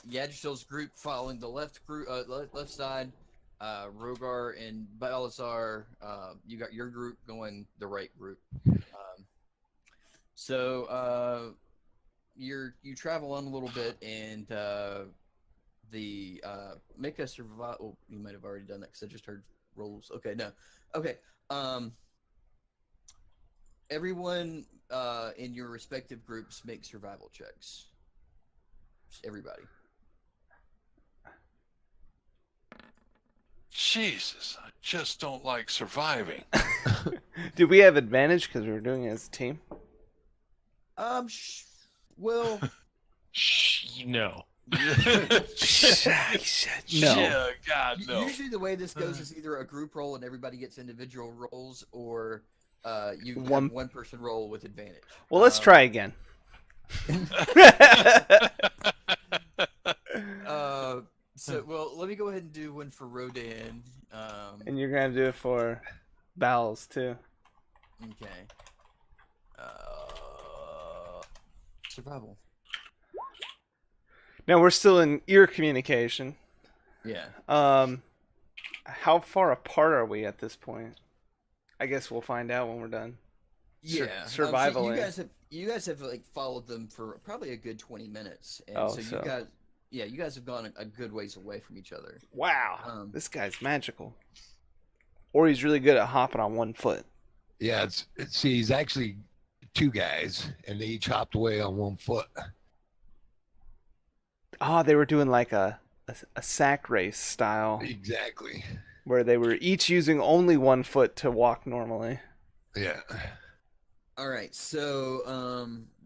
Yadrishil's group following the left group, left side. Rogar and Balasar, you got your group going the right group. So you travel on a little bit, and the make a survival. Oh, you might have already done that because I just heard rolls. Okay, no, okay. Everyone in your respective groups make survival checks. Just everybody. Jesus, I just don't like surviving. Did we have advantage because we were doing it as a team? Well, Shh, no. No. Yeah, God, no. usually the way this goes is either a group roll and everybody gets individual rolls, or you One- have one person roll with advantage. Well, let's try again. So, well, let me go ahead and do one for Rodan. And you're gonna do it for Bowels too. Okay. Survival. Now we're still in ear communication. Yeah. How far apart are we at this point? I guess we'll find out when we're done. Yeah. survival So in. you guys have like followed them for probably a good 20 minutes, and Oh, so so- you guys have gone a good ways away from each other. Wow, this guy's magical. Or he's really good at hopping on one foot. Yeah, see, he's actually two guys, and they each hopped away on one foot. Oh, they were doing like a sack race style Exactly. where they were each using only one foot to walk normally. Yeah. All right, so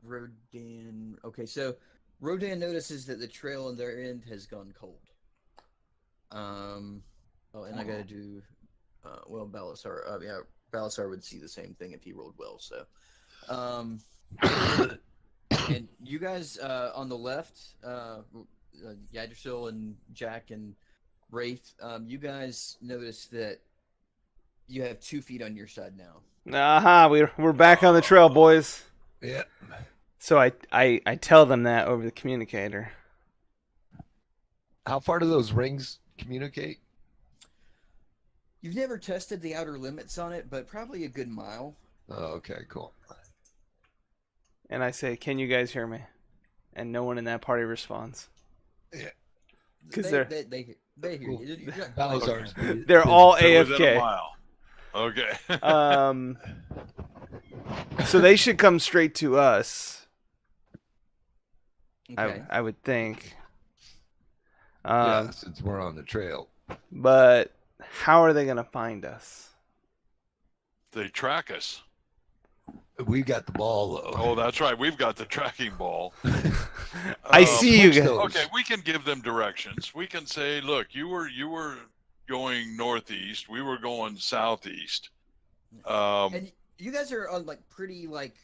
Rodan. Okay, so Rodan notices that the trail on their end has gone cold. Oh, and I gotta do. Well, Balasar. Yeah, Balasar would see the same thing if he rolled well. So, and you guys on the left, Yadrishil and Jack and Wraith, you guys notice that You have 2 feet on your side now. Aha, we're back on the trail, boys. Yeah. So I tell them that over the communicator. How far do those rings communicate? You've never tested the outer limits on it, but probably a good mile. Oh, okay, cool. And I say, "Can you guys hear me?" And no one in that party responds. Yeah. 'Cause they hear Cool. you. You're not Balazar's They're all They're within a AFK. mile. Okay. So they should come straight to us. Okay. I would think. yeah, since we're on the trail. But how are they gonna find us? They track us. We got the ball though. Oh, that's right. We've got the tracking ball. I see you switch guys. those. Okay, we can give them directions. We can say, look, you were going northeast. We were going southeast. And you guys are on like pretty like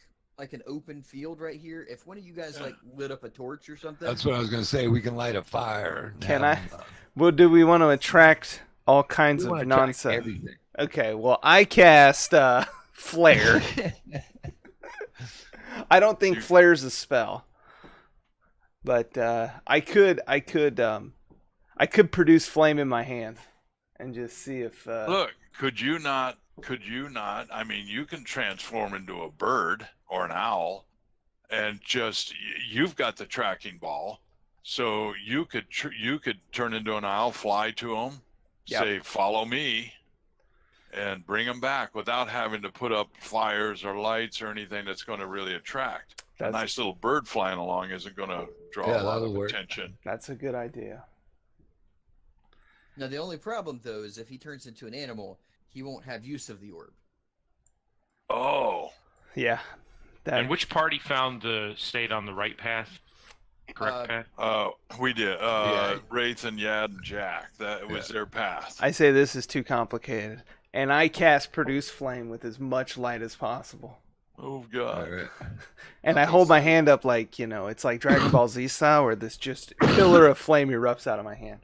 an open field right here. If one of you guys like lit up a torch or something, That's what I was gonna say. We can light a fire. Can Have, I? Well, do we want to attract all kinds we wanna of track nonsense? everything. Okay, well, I cast flare. I don't think flare's a spell, but I could produce flame in my hand and just see if. Look, could you not? I mean, you can transform into a bird or an owl, and just you've got the tracking ball, so you could turn into an owl, fly to them, Yep. say, "Follow me," and bring them back without having to put up fires or lights or anything that's going to really attract. A That's- nice little bird flying along isn't going to draw Yeah, a lot that'll of work. attention. That's a good idea. now the only problem though is if he turns into an animal, he won't have use of the orb. Oh, Yeah. That, And which party found the stayed on the right path? Correct path? we did. Yeah. Wraith and Yad and Jack. That was their path. I say this is too complicated, and I cast produce flame with as much light as possible. Oh All God. right. And I hold my hand up like, it's like Dragon Ball Z style, where this just pillar of flame erupts out of my hand.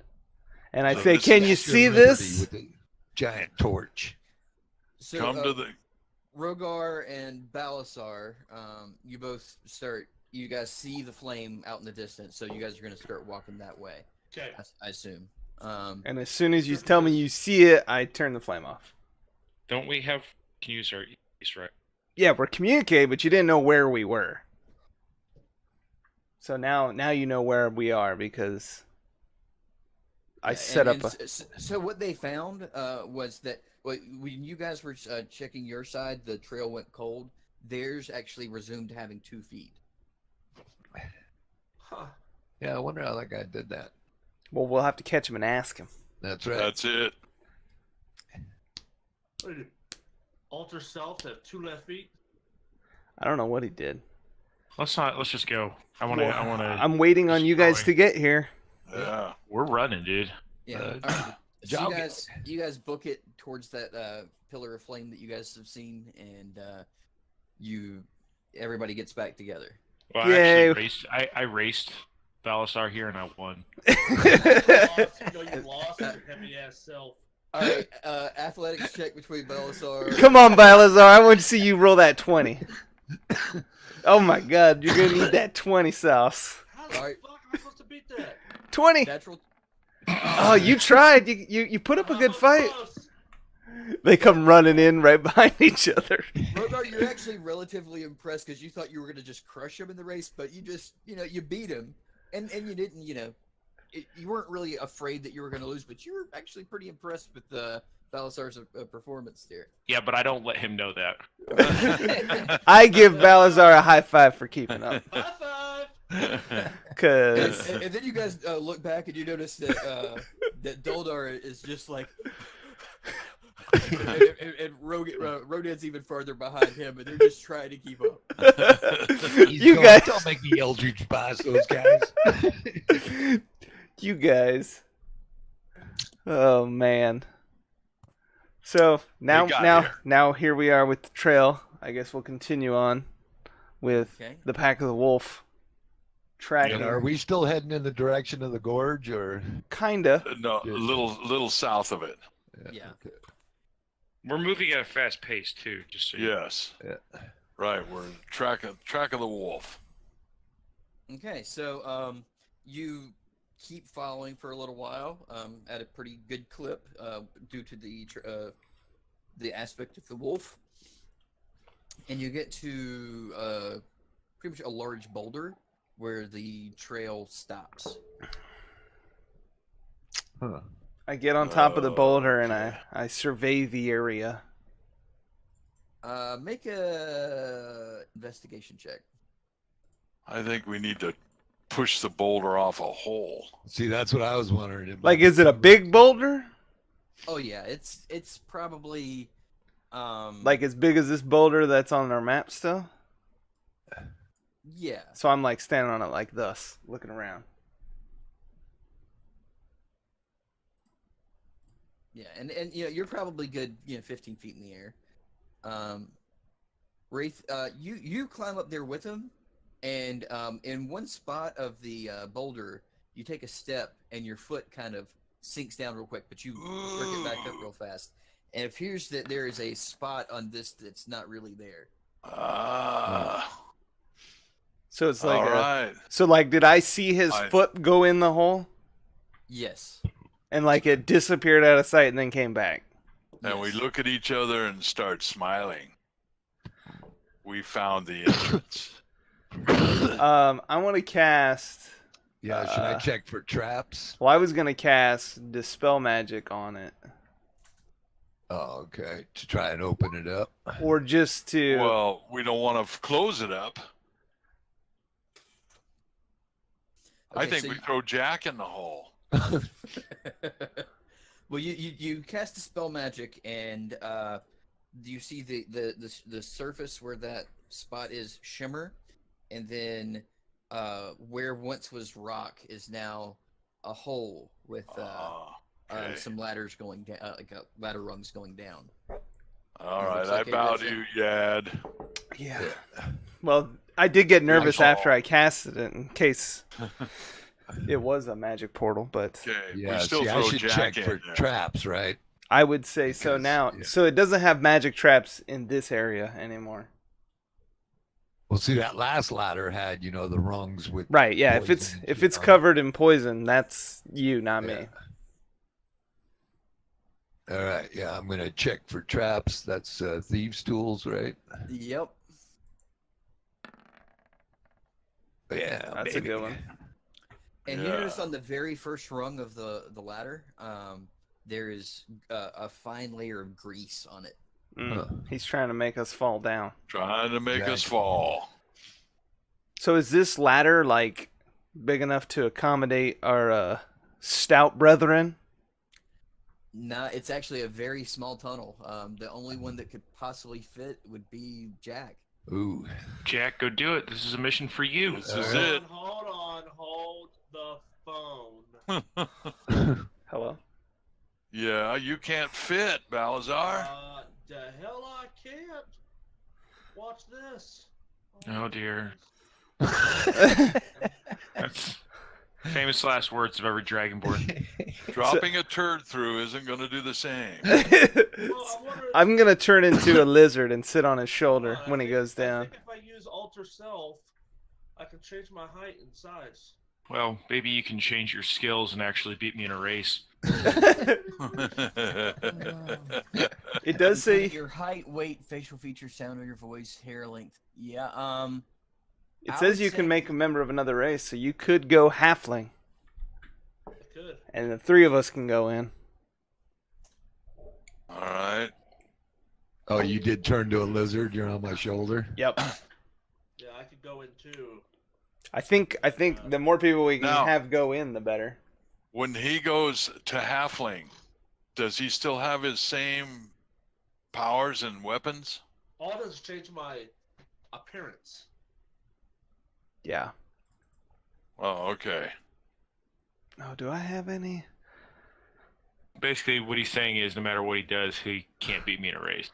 And I So say, this "Can is you Your see liberty this?" with the giant torch. So Come to the. Rogar and Balasar, you both start. You guys see the flame out in the distance, so you guys are going to start walking that way. Okay. I assume. And as soon as you tell me you see it, I turn the flame off. Don't we have? Can you use our east right? Yeah, we're communicating, but you didn't know where we were. So now you know where we are because I Yeah, set up a. So what they found was that when you guys were checking your side, the trail went cold. Theirs actually resumed having 2 feet. Huh. Yeah, I wonder how that guy did that. Well, we'll have to catch him and ask him. That's right. That's it. What did you alter self to have 2 left feet? I don't know what he did. Let's not. Let's just go. I want to. I want to. I'm waiting on you guys to get here. Yeah. We're running, dude. Yeah. Uh, all right. So jogging. you guys book it towards that pillar of flame that you guys have seen, and everybody gets back together. Well, Yay. I actually raced. I raced Balasar here and I won. You lost your heavy ass self. All right. Athletics check between Balasar. Come on, Balazar. I want to see you roll that 20. Oh my God, you're gonna need that 20 sauce. How the All right. fuck am I supposed to beat that? 20. Natural. Oh, you tried. You put up a good Oh, fight. close. They come running in right behind each other. Rogar, you're actually relatively impressed because you thought you were going to just crush him in the race, but you just, you beat him. And you didn't, you weren't really afraid that you were going to lose, but you were actually pretty impressed with Balasar's performance there. Yeah, but I don't let him know that. I give Balazar a high five for keeping up. High five. Cause And then you guys look back and you notice that that Doldar is just like, and Rodan's even farther behind him, and they're just trying to keep up. you guys, Don't make me Eldridge boss those guys. you guys. Oh man. So now, They got here. here we are with the trail. I guess we'll continue on with Okay. the pack of the wolf. Tracking, And are we still heading in the direction of the gorge, or? kinda. No, a little south of it. Yeah. Okay. We're moving at a fast pace too, just so you know. Yes. Yeah. Right. We're in track of the wolf. Okay, so you keep following for a little while at a pretty good clip due to the aspect of the wolf, and you get to pretty much a large boulder where the trail stops. Huh. I get on top of the boulder and Okay. I survey the area. Make a investigation check. I think we need to push the boulder off a hole. See, that's what I was wondering. It Like, might is it a be- big boulder? Oh yeah, it's probably Like as big as this boulder that's on our map still? yeah. So I'm like standing on it like thus, looking around. Yeah, and you know you're probably good, 15 feet in the air. Wraith, you climb up there with him, and in one spot of the boulder, you take a step and your foot kind of sinks down real quick, but you work it back up real fast. And it appears that there is a spot on this that's not really there. So it's like all right. So like did I see his foot go in the hole? Yes. And like it disappeared out of sight and then came back. And we Yes. look at each other and start smiling. We found the entrance. I want to cast. Yeah, should I check for traps? Well, I was gonna cast Dispel Magic on it, Oh, okay. To try and open it up. or just to. Well, we don't want to close it up. I Okay, think so we throw Jack in the hole. well, you cast a spell magic, and you see the surface where that spot is shimmer, and then where once was rock is now a hole with Okay. some ladders going down, like ladder rungs going down. All It right, looks I like it bow was to you, Yad. Yeah. Well, I did get nervous call. after I casted it in case it was a magic portal, but Okay, Yeah, we still see, I throw should Jack check in for there. traps, right? I would say so Because, now. yeah. So it doesn't have magic traps in this area anymore. Well, see, that last ladder had, the rungs with. Right? Yeah. If poison and it's shit on it. covered in poison, that's you, not me. Yeah. All right, yeah, I'm gonna check for traps. That's thieves' tools, right? Yep. Yeah, That's baby. a good one. And you Yeah. notice on the very first rung of the ladder, there is a fine layer of grease on it. He's trying to make us fall down. Trying to make us Exactly. fall. So is this ladder like big enough to accommodate our stout brethren? Nah, it's actually a very small tunnel. The only one that could possibly fit would be Jack. Ooh. Jack, go do it. This is a mission for you. This is it. Hold the phone. Hello? Yeah, you can't fit, Balazar. The hell I can't. Watch this. Oh dear. That's famous last words of every Dragonborn. Dropping a turd through isn't going to do the same. I'm gonna turn into a lizard and sit on his shoulder I when he think- goes I down. think if I use alter self, I can change my height and size. Well, maybe you can change your skills and actually beat me in a race. It does say your height, weight, facial features, sound of your voice, hair length. Yeah. it I says would you say- can make a member of another race, so you could go halfling, I could. and the three of us can go in. All right. Oh, you did turn to a lizard. You're on my shoulder. Yep. Yeah, I could go in too. I think the more people we can Now- have go in, the better. When he goes to halfling, does he still have his same powers and weapons? All does change my appearance. Yeah. Oh, okay. Oh, do I have any? Basically, what he's saying is, no matter what he does, he can't beat me in a race.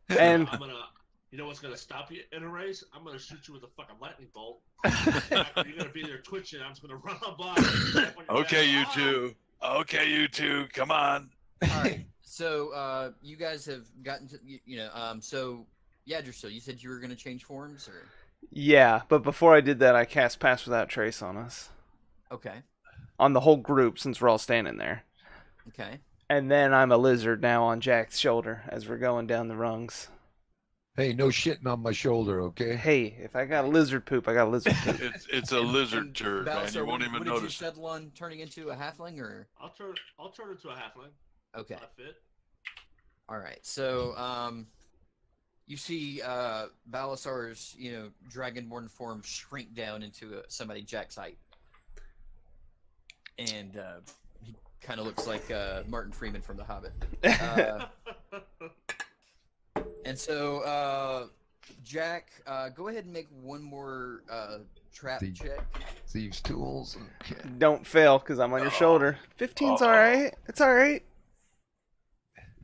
And I'm gonna. You know what's gonna stop you in a race? I'm gonna shoot you with a fucking lightning bolt. You're gonna be there twitching. I'm just gonna run on by. Okay, you two. Okay, you two, come on. All right. So you guys have gotten to so Yadrsil, you said you were gonna change forms, or Yeah, but before I did that, I cast Pass Without Trace on us. okay, On the whole group, since we're all standing there. okay. And then I'm a lizard now on Jack's shoulder as we're going down the rungs. Hey, no shitting on my shoulder, okay? Hey, if I got a lizard poop, I got a lizard poop. It's a lizard turd, man. Balasar, You won't even what did you notice. settle on turning into a halfling, or I'll turn into a halfling. okay? I fit. All right. So you see Balasar's dragonborn form shrink down into somebody Jack's height, and he kind of looks like Martin Freeman from The Hobbit. And so, Jack, go ahead and make one more trap Thief. check. Thieves' tools. Okay. Don't fail, because I'm on your shoulder. 15's Uh-oh. alright. It's alright.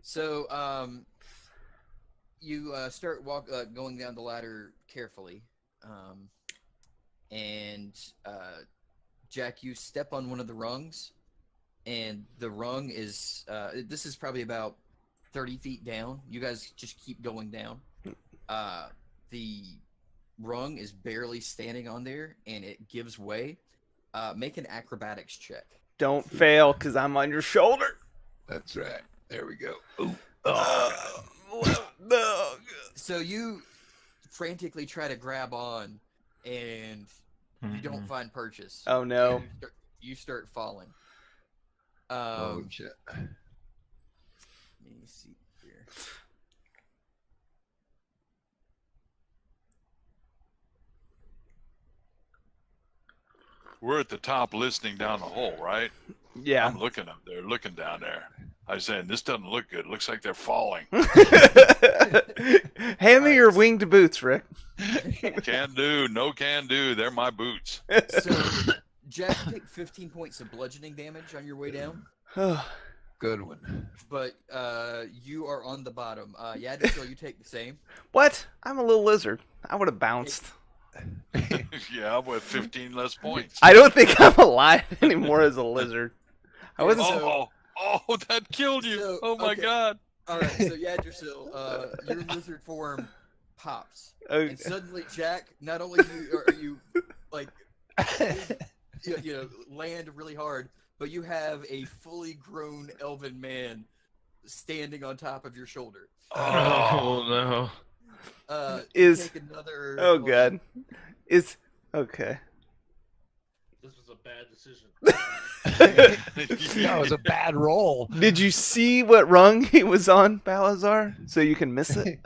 So, you start going down the ladder carefully, and Jack, you step on one of the rungs, and the rung is this is probably about 30 feet down. You guys just keep going down. The rung is barely standing on there, and it gives way. Make an acrobatics check. Don't fail, because I'm on your shoulder. That's right. There we go. Ooh. No. So you frantically try to grab on, and you don't find purchase. Oh, no. You start falling. Oh, shit. Let me see here. We're at the top listening down the hole, right? Yeah. I'm looking up there, looking down there. I was saying, this doesn't look good. It looks like they're falling. Hand me your winged boots, Rick. Can do. No can do. They're my boots. So, Jack, take 15 points of bludgeoning damage on your way down, Good one. but you are on the bottom. Yadrsil, you take the same. What? I'm a little lizard. I would have bounced. Yeah, with 15 less points. I don't think I'm alive anymore as a lizard. I wasn't. Oh, that killed you. So, Oh, my okay. God. All right, so Yadrsil, your lizard form pops, Okay. and suddenly, Jack, not only are you like land really hard, but you have a fully grown elven man standing on top of your shoulder. Oh no. Take another. Oh god. Is okay. This was a bad decision. That was a bad roll. Did you see what rung he was on, Balazar? So you can miss it.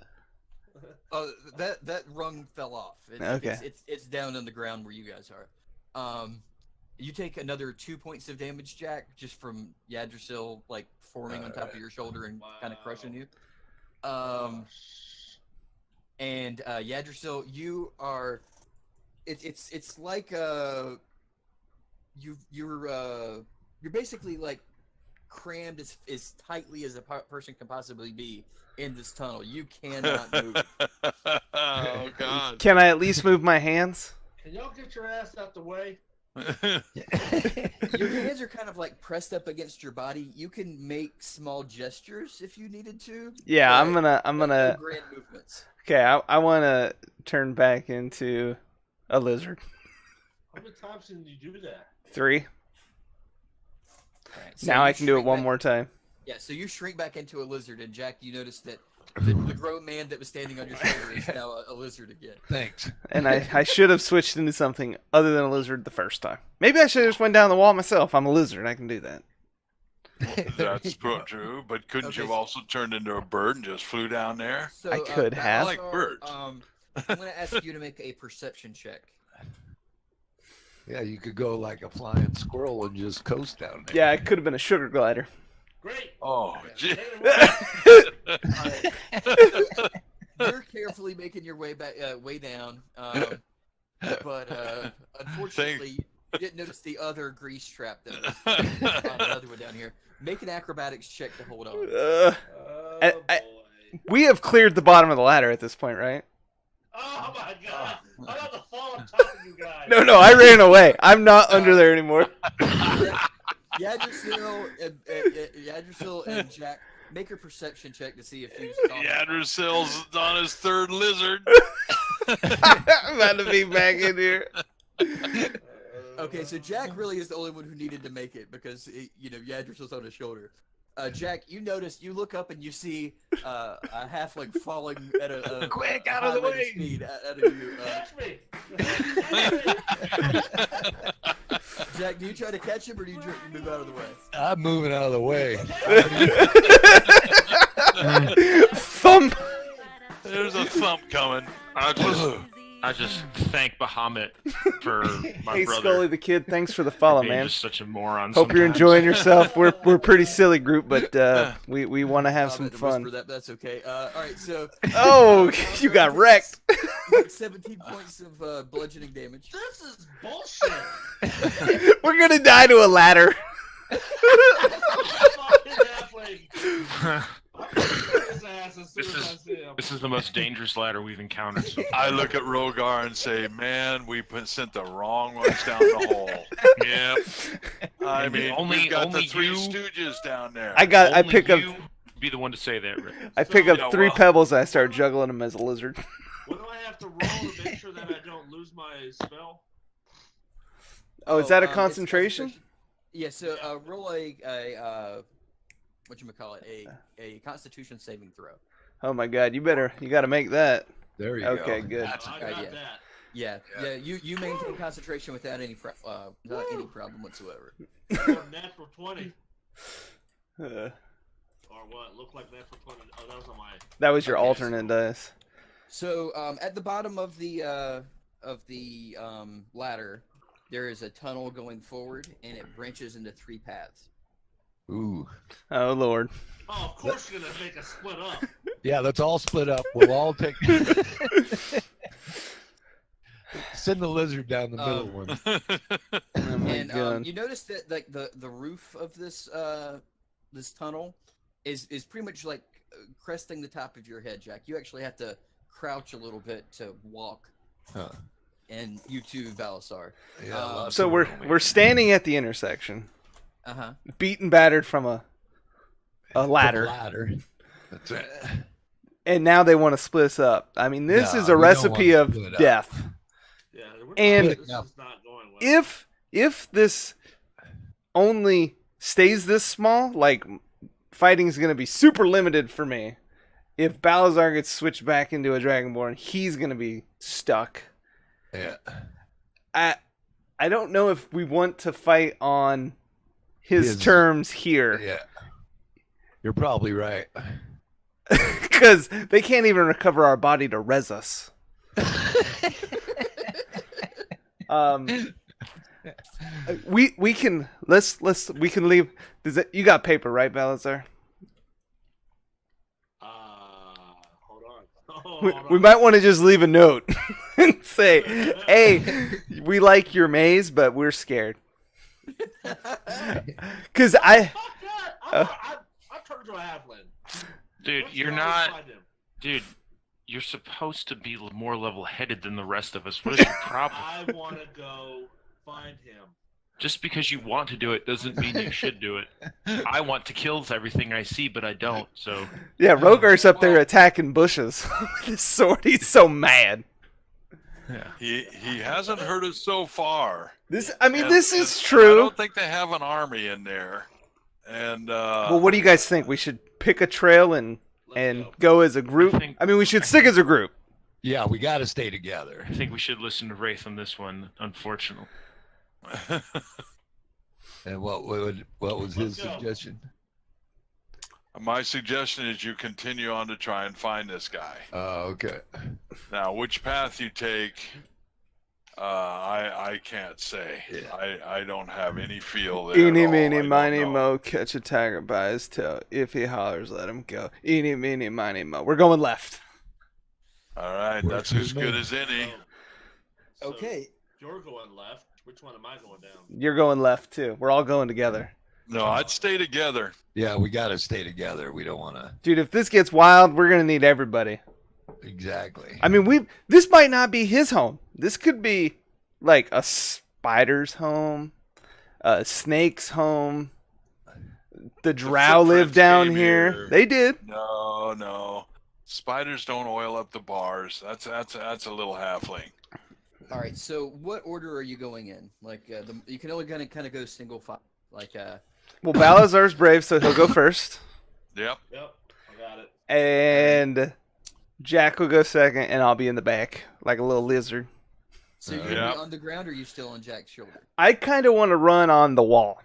That rung fell off. Okay. It's down on the ground where you guys are. You take another 2 points of damage, Jack, just from Yadrsil like forming on top of your shoulder and kind of crushing you. And Yadrsil, you are. It's like you're basically like crammed as tightly as a person can possibly be in this tunnel. You cannot move. Oh, God. Can I at least move my hands? Can y'all get your ass out the way? Your hands are kind of like pressed up against your body. You can make small gestures if you needed to. Yeah, but I'm no gonna. grand movements. Okay, I want to turn back into a lizard. How many times can you do that? 3. All right, so Now you I can do it shrink one back- more time. Yeah, so you shrink back into a lizard, and Jack, you notice that the grown man that was standing on your shoulder is now a lizard again. Thanks. And I should have switched into something other than a lizard the first time. Maybe I should have just went down the wall myself. I'm a lizard. I can do that. That's true, but couldn't Okay, you have so- also turned into a bird and just flew down there? So, I could have. I like birds. I'm going to ask you to make a perception check. Yeah, you could go like a flying squirrel and just coast down there. Yeah, it could have been a sugar glider. Great. Oh, gee. You're carefully making your way back, way down, but unfortunately, you didn't notice the other grease trap that was another one down here. Make an acrobatics check to hold on. Oh, I- boy. We have cleared the bottom of the ladder at this point, right? Oh, my God. I'm about to fall on top of you guys. No, I ran away. I'm not under there anymore. Yggdrasil and Jack make a perception check to see if you saw him. Yggdrasil's on his third lizard. I'm about to be back in here. Okay, so Jack really is the only one who needed to make it because Yggdrasil's on his shoulder. Jack, you look up and you see a halfling falling at a Quick, out of the high rate way! speed out of you. Catch me! Jack, do you try to catch him or do you move out of the way? I'm moving out of the way. Thump. There's a thump coming. I just thank Bahamut for my Hey, brother. Scully the Kid, thanks for the follow, being man. just such a moron. Hope you're sometimes. enjoying yourself. We're a pretty silly group, but we want to have I some meant to whisper fun. that, but that's okay. All right, so Oh, you got wrecked. you take 17 points of bludgeoning damage. This is bullshit. We're gonna die to a ladder. Fucking halfling. I'm gonna kick his ass as soon as I see him. This is the most dangerous ladder we've encountered so far. I look at Rogar and say, "Man, we sent the wrong ones down the hole." Yep. I And mean, only- we've got only the Three you- Stooges down there. I Only pick up you be the one to say that, Rick. Yeah, three well. pebbles and I start juggling them as a lizard. What do I have to roll to make sure that I don't lose my spell? Oh, is that a It's concentration? Yeah, so roll a whatchamacallit, a Constitution saving throw. Oh my God, you gotta make that. There you Okay, go. good. I got yeah. that. Yeah, you maintain concentration without any problem whatsoever. Or natural 20. Uh, Or what? Looked like natural 20. Oh, that was on my. that was your Okay, alternate dice. So at the bottom of the ladder, there is a tunnel going forward, and it branches into 3 paths. Ooh. Oh Lord. Oh, of course you're gonna make us split up. Yeah, let's all split up. We'll all take. Send the lizard down the middle one. Oh my And God. you notice that like the roof of this this tunnel is pretty much like cresting the top of your head, Jack. You actually have to crouch a little bit to walk. Huh. And you too, Balasar. Yeah, Um, lots So of we're room. we're standing at the intersection, Uh-huh. beaten, battered from a ladder, Ladder. That's right. and now they want to split us up. I mean, this No, is a we don't recipe wanna of split up. death. Yeah, we're And- this is not going well. If this only stays this small, like fighting is gonna be super limited for me. If Balazar gets switched back into a Dragonborn, he's gonna be stuck. Yeah. I don't know if we want to fight on his His- terms here. Yeah. You're probably right. Because they can't even recover our body to res us. We can we can leave. You got paper, right, Balazar? Hold on. We, Hold we on. might want to just leave a note and say, "Hey, we like your maze, but we're scared." Because Fuck that! I turned to a halfling. Dude, Let's you're go not. find him. Dude, you're supposed to be more level-headed than the rest of us. What is your problem? I want to go find him. Just because you want to do it doesn't mean you should do it. I want to kill everything I see, but I don't. So yeah, Rogar's up there attacking bushes with his sword. He's so mad. He hasn't hurt us so far. This is And- this is and I true. don't think they have an army in there. And Well, what do you guys think? We should pick a trail and Let's go as a group. think- I mean, we should stick as a group. Yeah, we got to stay together. I think we should listen to Wraith on this one, unfortunately. And what was his Let's go. suggestion? my suggestion is you continue on to try and find this guy. Okay. Now, which path you take, I can't say. Yeah. I don't have any feel there. Eeny, at all. I meeny, don't miny, know. mo, catch a tiger by his tail. If he hollers, let him go. Eeny, meeny, miny, mo. We're going left. All right, Works that's as with good me. as any. So Okay. You're going left. Which one am I going down? You're going left too. We're all going together. No, I'd stay together. Yeah, we got to stay together. We don't want to. Dude, if this gets wild, we're gonna need everybody. Exactly. I mean, this might not be his home. This could be like a spider's home. Snake's home. The drow footprints live down came here. here. They did. No. Spiders don't oil up the bars. That's a little halfling. All right. So, what order are you going in? Like, you can only kind of go single file. Like, Well, Balazar's brave, so he'll go first. Yep. Yep, I got it. And Jack will go second, and I'll be in the back like a little lizard. so you're gonna be on the ground, or are you still on Jack's shoulder? I kind of want to run on the wall.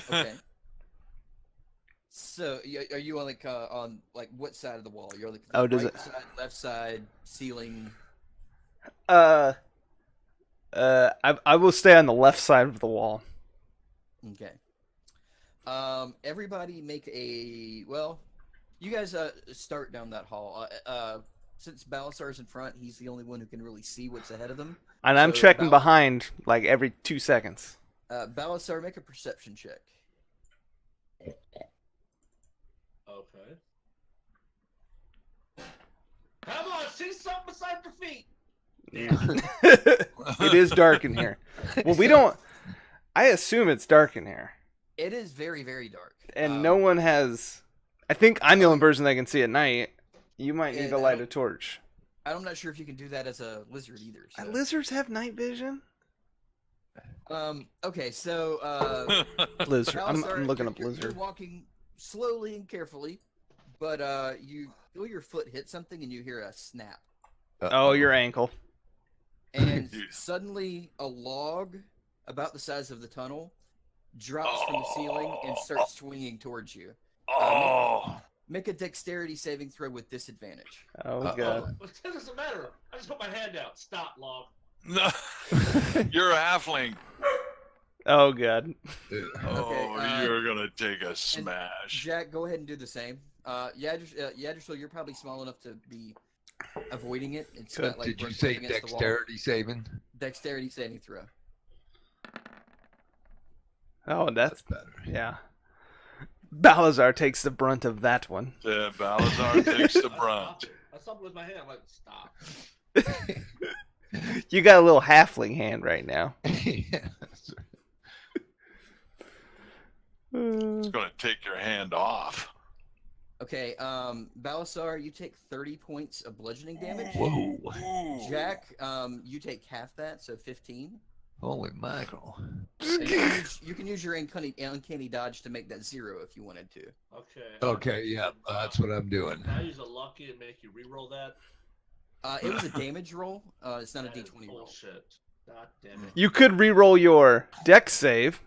Okay. So, are you on what side of the wall? You're like Oh, does right it- side, left side, ceiling. I will stay on the left side of the wall. Okay. Everybody make a you guys start down that hall. Since Balasar's in front, he's the only one who can really see what's ahead of them. And I'm So, checking behind like every 2 seconds. Balasar, make a perception check. Okay. Come on, see something beside your feet. It is dark in here. Well, we don't. I assume it's dark in here, It is very, very dark. and no one has. I think I'm the only person that can see at night. You might need And to I light a don't- torch. I'm not sure if you can do that as a lizard either. So. Lizards have night vision. Okay, so Lizard. Balasar, I'm looking up you're lizard. walking slowly and carefully, but you feel your foot hit something and you hear a snap. Oh, your ankle. And Yeah. suddenly a log about the size of the tunnel drops from the ceiling and starts swinging towards you. Oh. Make a dexterity saving throw with disadvantage. Oh Uh-oh. god. It doesn't matter. I just put my hand out. Stop, log. No. You're a halfling. Oh god. Oh, you're gonna take a smash. Jack, go ahead and do the same. Yadrishil, you're probably small enough to be avoiding it. It's not like Did you brushing say up against the wall. dexterity saving? Dexterity saving throw. Oh, that's better. yeah. Balazar takes the brunt of that one. Yeah, Balazar takes the brunt. I stopped with my hand. I'm like, stop. You got a little halfling hand right now. Yeah. It's gonna take your hand off. Okay, Balasar, you take 30 points of bludgeoning damage. Whoa. Ooh. Jack, you take half that, so 15. Holy mackerel. And you can use your uncanny dodge to make that 0 if you wanted to. Okay. Okay, yeah, that's what I'm doing. Can I use a lucky and make you re-roll that? It was a damage roll. It's not a That is d20 roll. bullshit. God damn it. You could re-roll your dex save,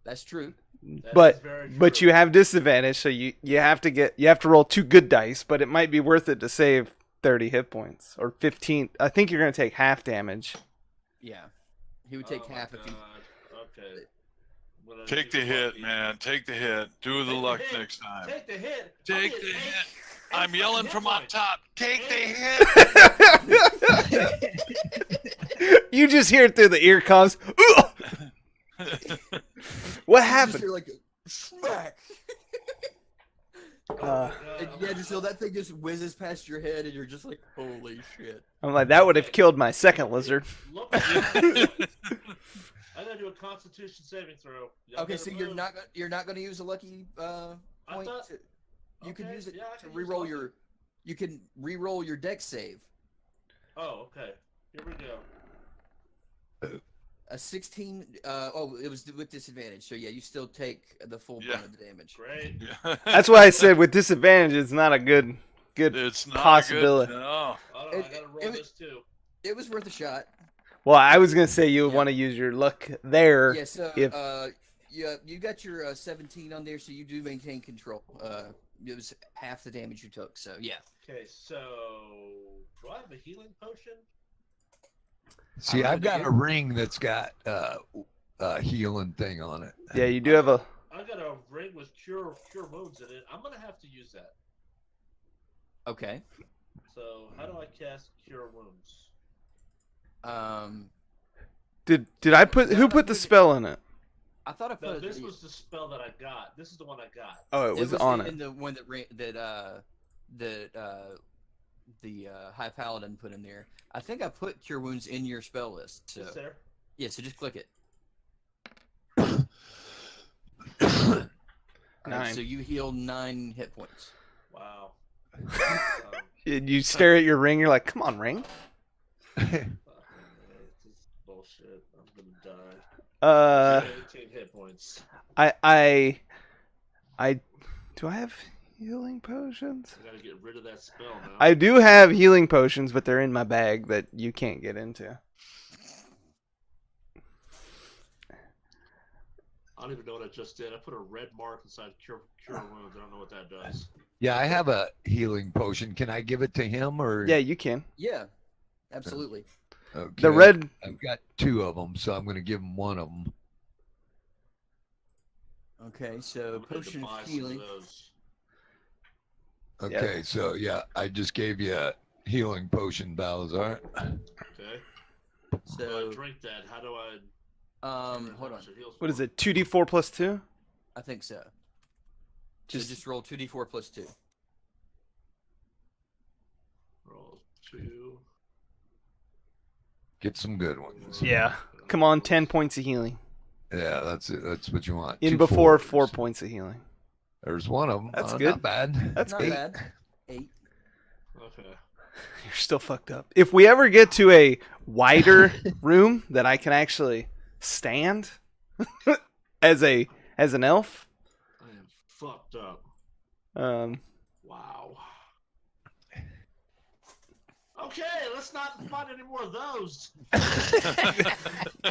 That's true. That but is very but true. you have disadvantage, so you have to roll 2 good dice, but it might be worth it to save 30 hit points or 15. I think you're going to take half damage. Yeah. He would take Oh my half if he. God. Okay. What I Take do the hit, lucky. man. Take the hit. Do the Take luck hit. next time. Take the hit. Take I'll the get hit. eight I'm fucking yelling hit from on points. top. Take the hit. You just hear it through the ear comms. What You just happened? hear like a smack. Yeah, just so that thing just whizzes past your head, and you're just like, holy shit. I'm like, that would have killed my second lizard. Look, I gotta do a Constitution saving throw. Y'all Okay, better so move. you're not going to use a lucky I point. thought- You can okay, use it yeah, I to can use re-roll lucky. your. You can re-roll your dex save. Oh, okay. Here we go. A 16. It was with disadvantage. So yeah, you still take the full Yeah. brunt of the damage. Great. That's why I said with disadvantage, it's not a good It's not possibility. Good. No. Oh, no, I It- gotta roll it- this too. It was worth a shot. Well, I was gonna say you would Yeah. want to use your luck there. Yeah. So if- you got your 17 on there, so you do maintain control. It was half the damage you took. So yeah. Okay, so do I have a healing potion? See, I've got a ring that's got a healing thing on it. Yeah, you do have a. I got a ring with cure wounds in it. I'm gonna have to use that. Okay. So how do I cast cure wounds? Did I put who put the spell in it? I thought I put No, it. this was the spell that I got. This is the one I got. Oh, it was on in it. the one that the High Paladin put in there. I think I put Cure Wounds in your spell list. So Is there? Yeah, so just click it. 9. So you heal 9 hit points. Wow. You stare at your ring. You're like, come on, ring. This is bullshit. I'm gonna die. 18 hit points. I do I have healing potions? I gotta get rid of that spell now. I do have healing potions, but they're in my bag that you can't get into. I don't even know what I just did. I put a red mark inside cure wounds. I don't know what that does. Yeah, I have a healing potion. Can I give it to him or? Yeah, you can. Yeah, absolutely. Okay. The red. I've got 2 of them, so I'm going to give him one of them. Okay, so I'm gonna potion buy of some healing. those. Okay, so yeah, I just gave you a healing potion, Balazar. Okay. So So I drink that. How do I? hold on. What is it? 2d4 plus 2? I think so. Just Roll 2d4 plus 2. Roll 2. Get some good ones. yeah. Come on, 10 points of healing. Yeah, that's it. That's what you want. In 2 before 4s. 4 points of healing. There's one of them. That's Not good. bad. That's Not good. bad. 8. Okay. You're still fucked up. If we ever get to a wider room that I can actually stand as an elf, I am fucked up. Wow. Okay, let's not find any more of those.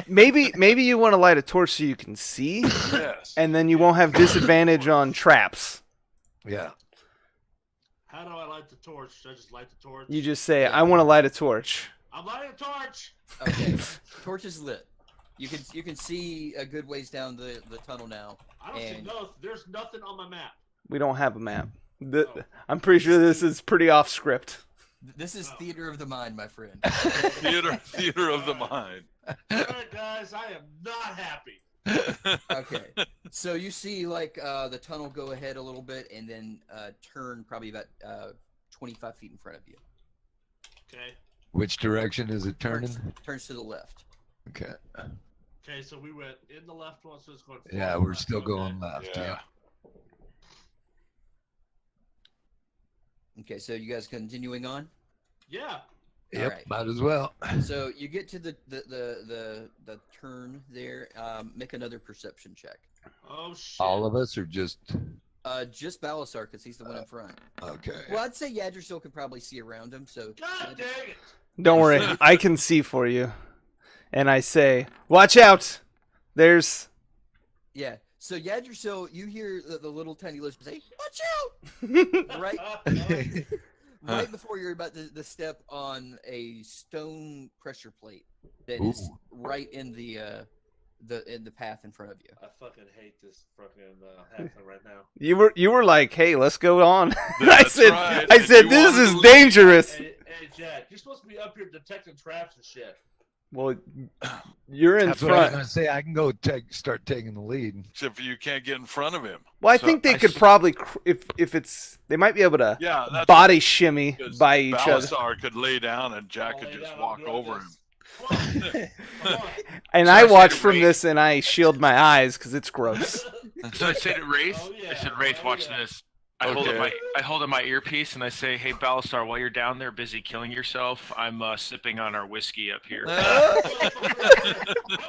maybe you want to light a torch so you can see, Yes. and then you won't have disadvantage on traps. Yeah. How do I light the torch? Should I just light the torch? You just say, "I want to light a torch." I'm lighting a torch. Okay, torch is lit. You can see a good ways down the tunnel now. I don't see And- no. There's nothing on my map. We don't have a map. I'm pretty sure this is pretty off script. This is theater of the mind, my friend. Theater of the mind. All right, guys, I am not happy. Okay, so you see like the tunnel go ahead a little bit and then turn probably about 25 feet in front of you. Okay. Which direction is it turning? Turns to the left. Okay. Okay, so we went in the left one, so it's going. Yeah, forward we're left, still okay. going left. Yeah. Yeah. Okay, so you guys continuing on. Yeah. Yep. Alright. Might as well. So you get to the turn there. Make another perception check. Oh shit. All of us are just Just Balasar because he's the one in front. okay. Well, I'd say Yadrsil could probably see around him. So God dang it. Don't worry, I can see for you. And I say, "Watch out! There's." yeah. So Yadrsil, you hear the little tiny lizard say, "Watch out!" right, right before you're about to step on a stone pressure plate that is Ooh. right in the path in front of you. I fucking hate this fucking happening right now. You were like, "Hey, let's go on." I That's said, right. I If said, you "This wanted is to leave- dangerous." Hey, Jack, you're supposed to be up here detecting traps and shit. Well, you're in That's what I was front. gonna say. I can go start taking the lead. Except you can't get in front of him. Well, I So think they I could s- probably, if it's, they might be able to Yeah, that's body shimmy because by each other. Balasar could lay down and Jack I'll could lay just down, walk I'll do over him. this. Come on. Come on. And So I I said watch to from Wraith- this and I shield my eyes because it's gross. So I say to Wraith, Oh, yeah. I said, Wraith, Oh, watch yeah. this. I hold Okay. up my earpiece and I say, "Hey, Balasar, while you're down there busy killing yourself, I'm sipping on our whiskey up here." I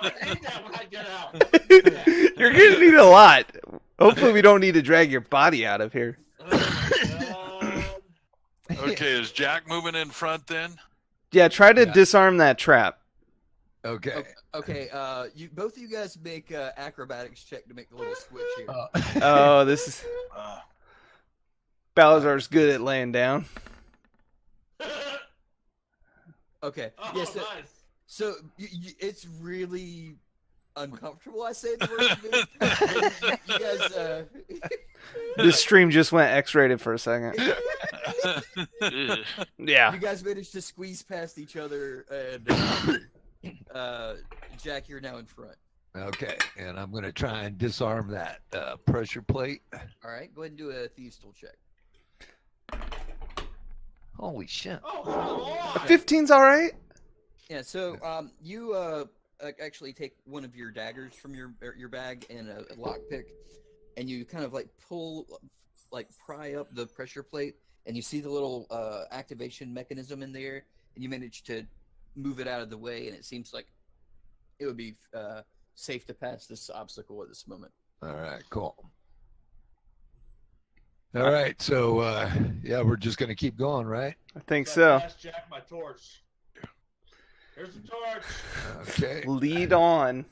would hate that when I get out. You're gonna need a lot. Hopefully, we don't need to drag your body out of here. Oh, Okay, is Jack moving in front then? Yeah, try to Yeah. disarm that trap. Okay. Okay, you both of you guys make acrobatics check to make the little switch here. Oh, this is Uh, Balazar's good at laying down. Okay, oh, yeah, nice. so it's really uncomfortable. I say the word. You guys, This stream just went X-rated for a second. Ugh. Yeah. you guys managed to squeeze past each other, and Jack, you're now in front. Okay. And I'm gonna try and disarm that pressure plate. All right, go ahead and do a thieves tool check. Holy shit. Oh, come on. 15's all right. Yeah, so you actually take one of your daggers from your bag and a lockpick, and you kind of like pry up the pressure plate, and you see the little activation mechanism in there, and you manage to move it out of the way, and it seems like it would be safe to pass this obstacle at this moment. All right, cool. All right, so yeah, we're just gonna keep going, right? I think I so. passed Jack my torch. Here's the torch. Okay. Lead on.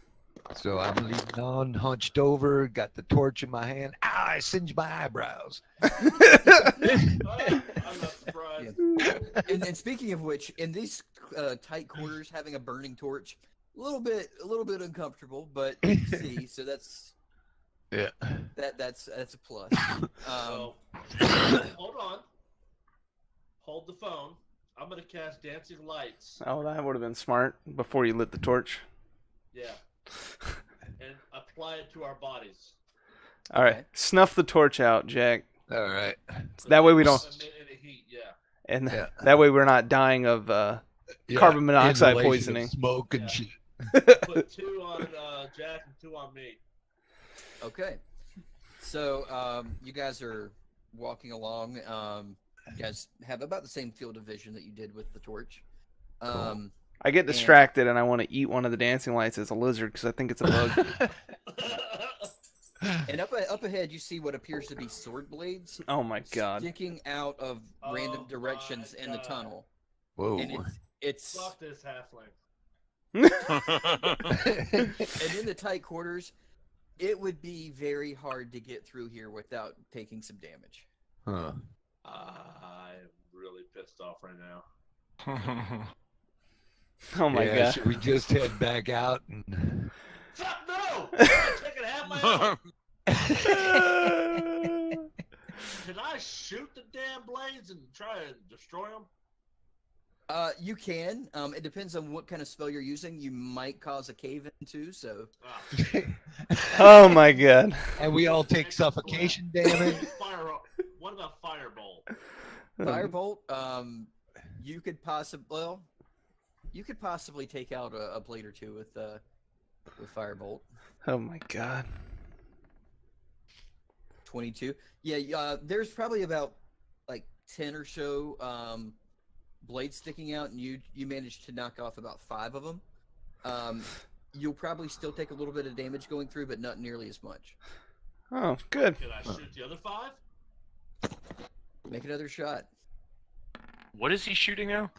So I'm leaning on, hunched over, got the torch in my hand. Ah, I singed my eyebrows. I'm not surprised. And speaking of which, in these tight quarters, having a burning torch, a little bit uncomfortable, but you can see. So that's Yeah. that's a plus. So, hold on. Hold the phone. I'm gonna cast dancing lights. Oh, that would have been smart before you lit the torch. Yeah. And apply it to our bodies. All right, Okay. snuff the torch out, Jack. All right. That way we don't, Emit any heat, yeah. and Yeah. that way we're not dying of Yeah, carbon monoxide inhalation of poisoning. smoke and Yeah. shit. Put 2 on Jack and 2 on me. Okay. So you guys are walking along. You guys have about the same field of vision that you did with the torch. I get distracted and I want to eat one of the dancing lights as a lizard because I think it's a bug. And up ahead, you see what appears to be sword blades Oh my god. sticking out of Oh random my directions in the God. tunnel. Whoa. And it's Fuck this halfling. and in the tight quarters, it would be very hard to get through here without taking some damage. Huh. I'm really pissed off right now. Oh my Yeah, god. should we just head back out and Fuck no! I'm taking half my own. Can I shoot the damn blades and try and destroy them? You can. It depends on what kind of spell you're using. You might cause a cave in too. So Oh my god. and we all take suffocation damage. What about firebolt? firebolt. You could possibly take out a blade or two with firebolt. Oh my god. 22. Yeah. There's probably about like 10 or so blades sticking out, and you managed to knock off about 5 of them. You'll probably still take a little bit of damage going through, but not nearly as much. Oh, good. Can I shoot the other 5? Make another shot. What is he shooting now?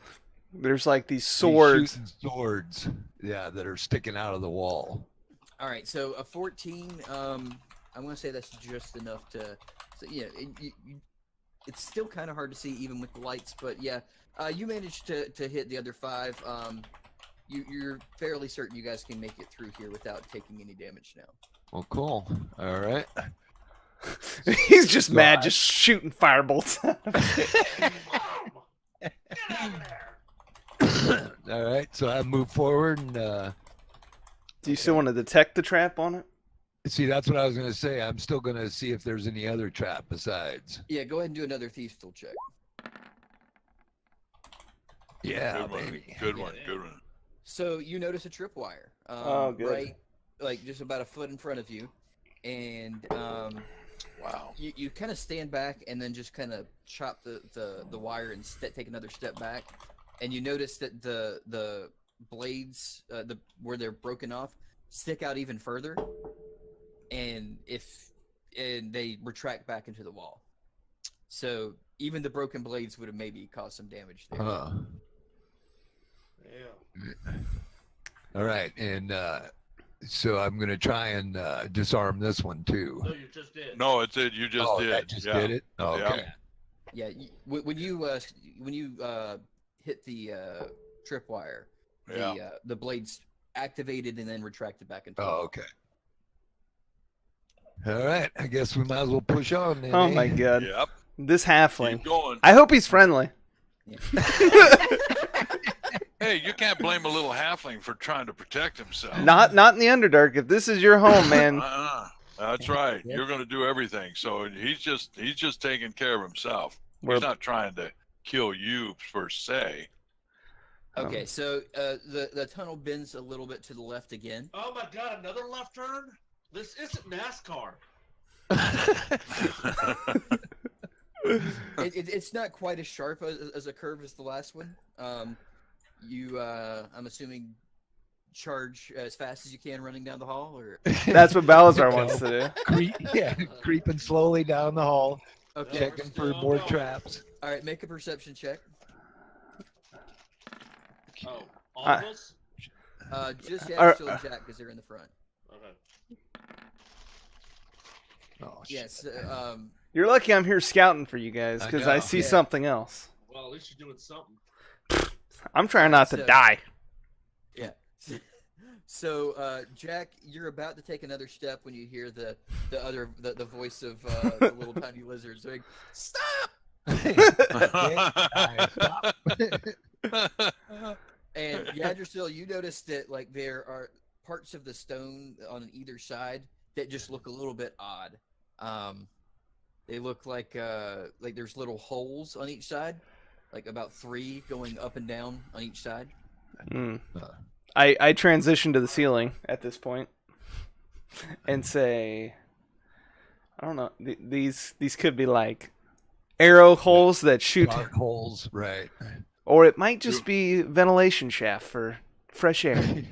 There's like these He's swords. shooting swords. Yeah, that are sticking out of the wall. All right, so a 14. I want to say that's just enough to. So, yeah, it's still kind of hard to see even with the lights, but yeah, you managed to hit the other 5. You're fairly certain you guys can make it through here without taking any damage now. Well, cool. All right. He's just mad, just shooting firebolts. Mom! Get out of there! All right. So I move forward and Do you still want to detect the trap on it? see. That's what I was going to say. I'm still going to see if there's any other trap besides. Yeah, go ahead and do another Thieves' Tool check. Yeah, Good one. baby. Good one. Good one. So you notice a tripwire, Oh, good. right, like just about a foot in front of you, and Wow. you kind of stand back and then just kind of chop the wire and take another step back, and you notice that the blades, where they're broken off, stick out even further, and they retract back into the wall. So even the broken blades would have maybe caused some damage there. Huh. Yeah. All right, and so I'm going to try and disarm this one too. No, you just did. No, it did. You just oh, did. that just Yeah. did it. Oh, Yeah. okay. Yeah, when you hit the tripwire, Yeah. the blades activated and then retracted back into. Oh, okay. All right. I guess we might as well push on. Then, Oh eh? my god. Yep. This Keep halfling. going. I hope he's friendly. Hey, you can't blame a little halfling for trying to protect himself. Not in the Underdark. If this is your home, man. That's right. You're going to do everything. So he's just taking care of himself. We're- He's not trying to kill you per se. Okay, so the tunnel bends a little bit to the left again. Oh my god, another left turn? This isn't NASCAR. It's not quite as sharp as a curve as the last one. I'm assuming, charge as fast as you can running down the hall, or That's what Balazar wants to do. Creeping slowly down the hall, okay. checking for more traps. All right, make a perception check. Oh, all of us? Just Are- still Jack because they're in the front. Okay. Oh, shit. Yes. You're lucky I'm here scouting for you guys because I know. see Yeah. something else. Well, at least you're doing something. I'm trying not to So- die. Yeah. So, Jack, you're about to take another step when you hear the voice of the little tiny lizard saying, "Stop!" And Yadrisil, you notice that like there are parts of the stone on either side that just look a little bit odd. They look like there's little holes on each side, like about 3 going up and down on each side. Mm. I transition to the ceiling at this point and say, I don't know. These could be like arrow holes that shoot, Dark holes, right? or it might just be ventilation shaft for fresh air.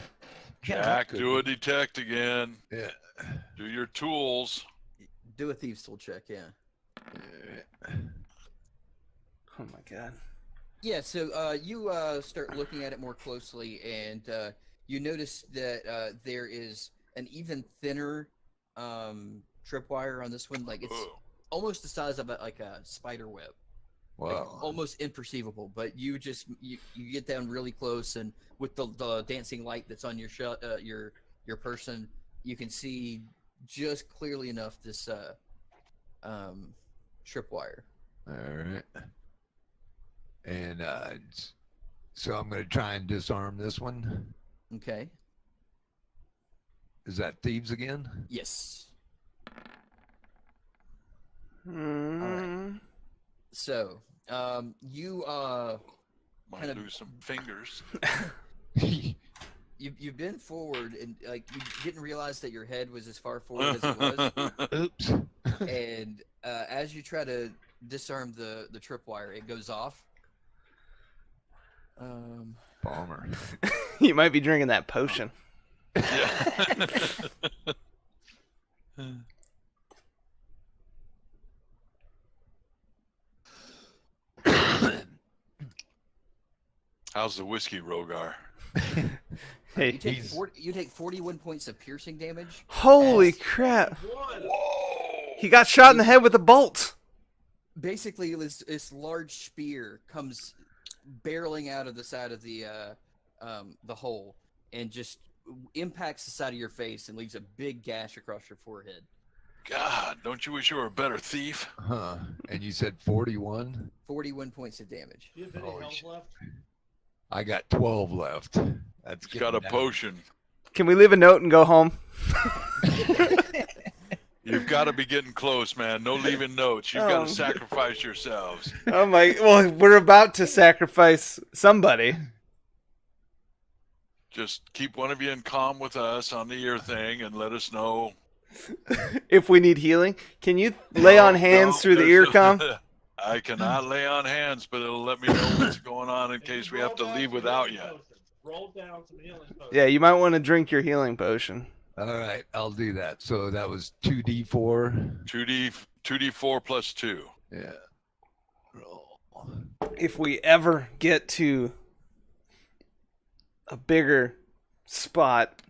Jack, do a detect again. Yeah. Do your tools. Do a thieves tool check, yeah. Oh my god. Yeah, so you start looking at it more closely, and you notice that there is an even thinner tripwire on this one. Like it's Oh. almost the size of like a spider web. Like, Wow. almost imperceivable, but you get down really close, and with the dancing light that's on your person, you can see just clearly enough this tripwire. All right. And so I'm going to try and disarm this one. Okay. Is that thieves again? Yes. Mm. So, you Might Kind of- lose some fingers. you've been forward, and like you didn't realize that your head was as far forward as it was. Oops. And as you try to disarm the tripwire, it goes off. Bomber. You might be drinking that potion. How's the whiskey, Rogar? Hey, You take 41 points of piercing damage. holy Yes. crap! One. He got shot in the head with a bolt. Basically, this large spear comes barreling out of the side of the hole and just impacts the side of your face and leaves a big gash across your forehead. God, don't you wish you were a better thief? Huh. And you said 41? 41 points of damage. Do you have any Holy health shit. left? I got 12 left. That's He's got a getting down. potion. Can we leave a note and go home? You've got to be getting close, man. No leaving notes. You've got Oh. to sacrifice yourselves. Oh my! Well, we're about to sacrifice somebody. Just keep one of you in calm with us on the ear thing and let us know. If we need healing, can you lay on hands through the ear com? I cannot lay on hands, but it'll let me know what's going on in case we have to leave without you. Roll down some healing potions. Yeah, you might want to drink your healing potion. All right, I'll do that. So that was 2d4. 2d4 plus 2. Yeah. Roll. If we ever get to a bigger spot.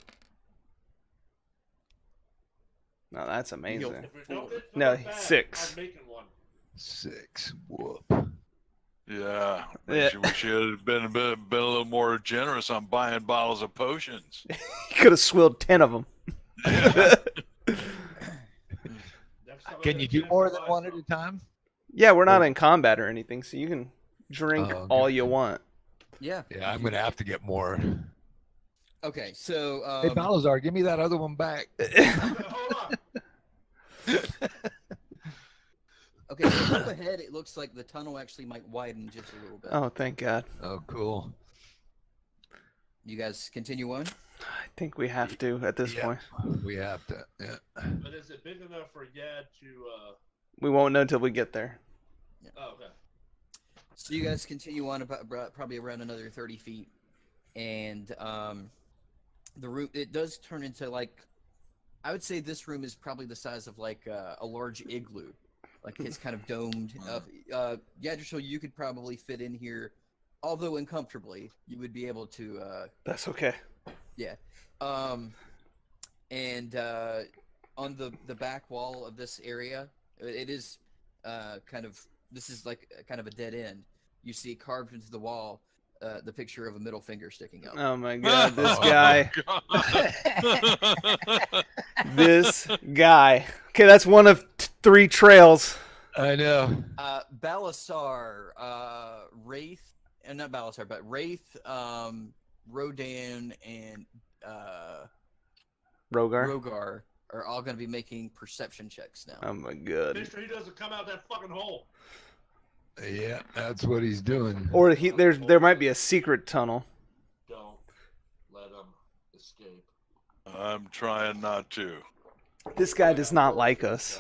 No, that's amazing. If we don't get No, back, 6. I'm making one. 6. Whoop. Yeah. Yeah. We should have been a little more generous on buying bottles of potions. You could have swilled 10 of them. Next time Can I you get do a more chance than to one buy at a some. time? Yeah, we're not in combat or anything, so you can drink Oh, okay. all you want. Yeah. Yeah, I'm going to have to get more. Okay, so Hey, Balazar, give me that other one back. Hold on. okay, so up ahead, it looks like the tunnel actually might widen just a little bit. Oh, thank God. Oh, cool. You guys continue on. I think we have to at this Yeah. point. We have to. Yeah. But is it big enough for Yad to? We won't know till we get there. Oh, okay. So you guys continue on about probably around another 30 feet, and the room, it does turn into like, I would say this room is probably the size of like a large igloo, like it's kind of domed up. Yadrishal, you could probably fit in here, although uncomfortably. You would be able to. That's okay. Yeah. And on the back wall of this area, it is this is like kind of a dead end. You see carved into the wall the picture of a middle finger sticking up. Oh my god, this guy. This guy. Okay, that's one of 3 trails. I know. Balasar, Wraith, and not Balasar, but Wraith, Rodan, and Rogar. Rogar are all going to be making perception checks now. Oh my god. Make sure he doesn't come out that fucking hole. Yeah, that's what he's doing. Or there might be a secret tunnel. Don't let him escape. I'm trying not to. This guy does not like us.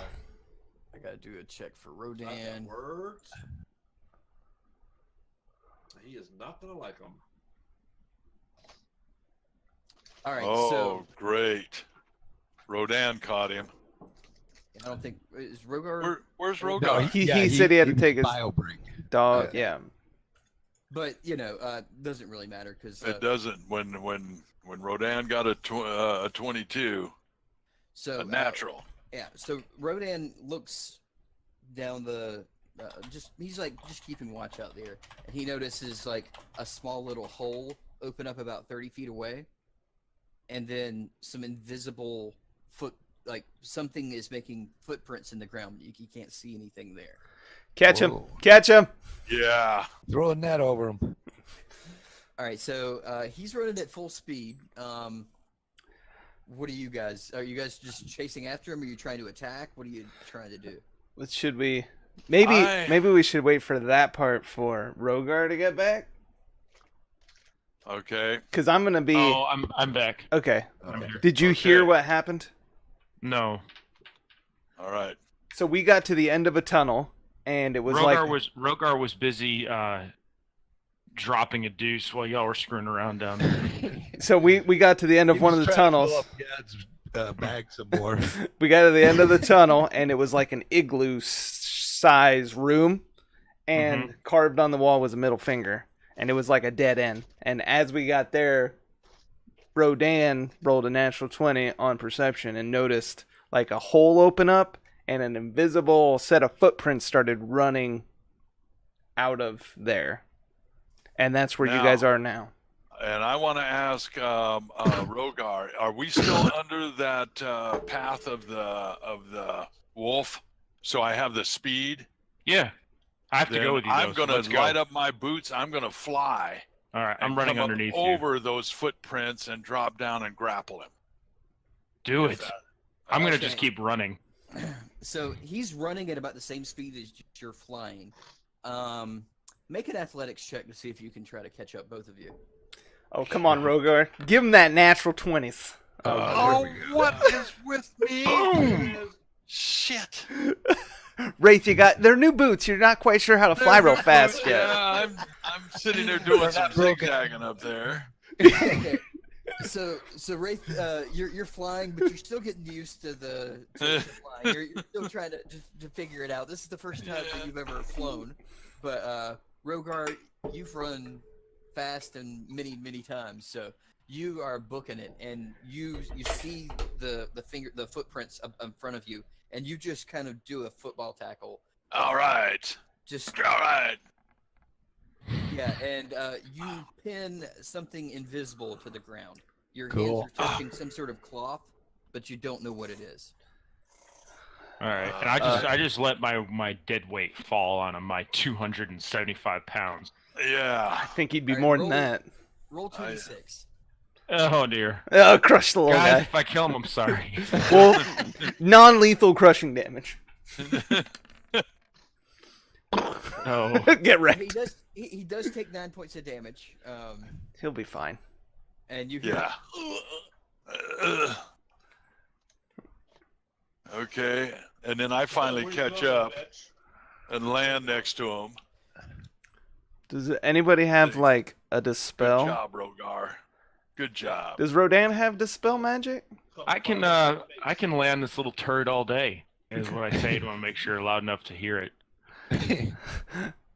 I got to do a check for Not that Rodan. words. He is not gonna like him. All right, Oh, so great. Rodan caught him. I don't think is Rogar, Where's No, Rogar? He said he had to take his bio break. dog. Okay. Yeah. but doesn't really matter because It doesn't. When Rodan got a 22, so a natural. yeah. So Rodan looks down the he's like just keeping watch out there, and he notices like a small little hole open up about 30 feet away, and then some invisible like something is making footprints in the ground. You can't see anything there. Catch him. Whoa. Catch him. Yeah. Throw a net over him. All right, so he's running at full speed. What are you guys? Are you guys just chasing after him? Or are you trying to attack? What are you trying to do? What should we? Maybe we should wait for that part for Rogar to get back. Okay. Because I'm gonna be. Oh, I'm back. Okay. I'm here. Did you hear Okay. what happened? No, All right. So we got to the end of a tunnel, and it was Rogar was busy dropping a deuce while y'all were screwing around down there. So we got to the end of He one of was the trying to tunnels. fill up Yad's bag some more. We got to the end of the tunnel, and it was like an igloo size room, and carved on the wall was a middle finger, and it was like a dead end. And as we got there, Rodan rolled a natural 20 on perception and noticed like a hole open up, and an invisible set of footprints started running out of there. And that's where you Now- guys are now. And I want to ask Rogar, are we still under that path of the wolf? So I have the speed. Yeah, I have to Then go with you. I'm though, so gonna let's go. light up my boots. I'm gonna fly. All right, I'm and running come up underneath you. over those footprints and drop down and grapple him. Do If it. that- I'm gonna Okay. just keep running. So he's running at about the same speed as you're flying. Make an athletics check to see if you can try to catch up, both of you. Oh, come on, Rogar. Give him that natural 20s. Oh, there we go. what is with me? Boom! Shit. Wraith, they're new boots. You're not quite sure how to fly real fast yet. Yeah, I'm sitting there doing some not broken. zigzagging up there. Okay. So Wraith, you're flying, but you're still getting used to the flying. You're still trying to figure it out. This is the first time that you've ever flown, but Rogar, you've run fast and many times, so you are booking it, and you see the footprints up in front of you, and you just kind of do a football tackle. All right. Just All right. yeah, and you pin something invisible to the ground. Your Cool. hands are touching some sort of cloth, but you don't know what it is. All right, and I just let my dead weight fall on him, my 275 pounds. Yeah. I think he'd be All right, more roll- than that. Roll 26. Oh dear, Oh, crush the little guys! guy. If I kill him, I'm sorry. Well, non-lethal crushing damage. Oh, Get He wrecked. does. He does take 9 points of damage. He'll be fine. And you hear, Yeah. Okay, and then I finally Where you catch going, up bitch? and land next to him. Does anybody have like a Good dispel? job, Rogar. Good job. Does Rodan have dispel magic? I can land this little turd all day. Is what I say to him. Make sure loud enough to hear it.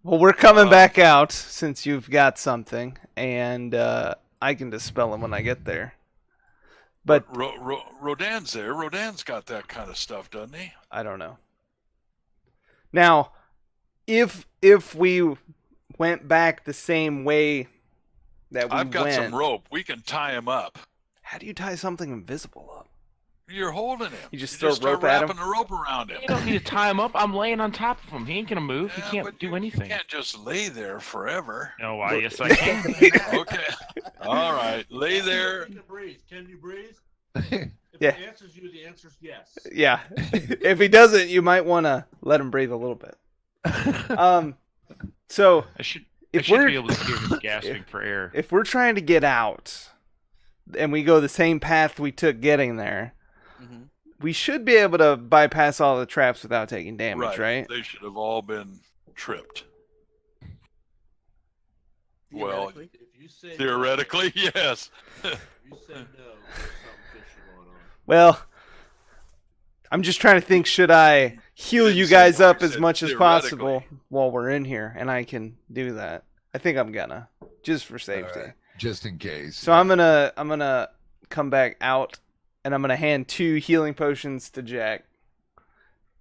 Well, we're coming back out since you've got something, and I can dispel him when I get there. But Rodan's there. Rodan's got that kind of stuff, doesn't he? I don't know. Now, if we went back the same way that we I've got went, some rope. We can tie him up. how do you tie something invisible up? You're holding him. You just throw start rope at him? wrapping the rope around him. You don't need to tie him up. I'm laying on top of him. He ain't gonna move. He Yeah, can't but do you anything. can't just lay there forever. No, why? Yes, I can. Okay. All right. Lay there. Can you breathe? Can you breathe? If Yeah. he answers you, the answer's yes. Yeah. If he doesn't, you might want to let him breathe a little bit. So I should if be we're able to hear him gasping for air. if we're trying to get out, and we go the same path we took getting there, Mhm. we should be able to bypass all the traps without taking damage, right? They should have all been tripped. Well, Theoretically. If you say theoretically, yes. no, if you say no, there's something fishy going on. Well, I'm just trying to think, should I heal Didn't you say guys no, up I as said much as theoretically. possible while we're in here? And I can do that. I think I'm gonna, just for All safety. right, just in case. So I'm gonna come back out, and I'm gonna hand 2 healing potions to Jack.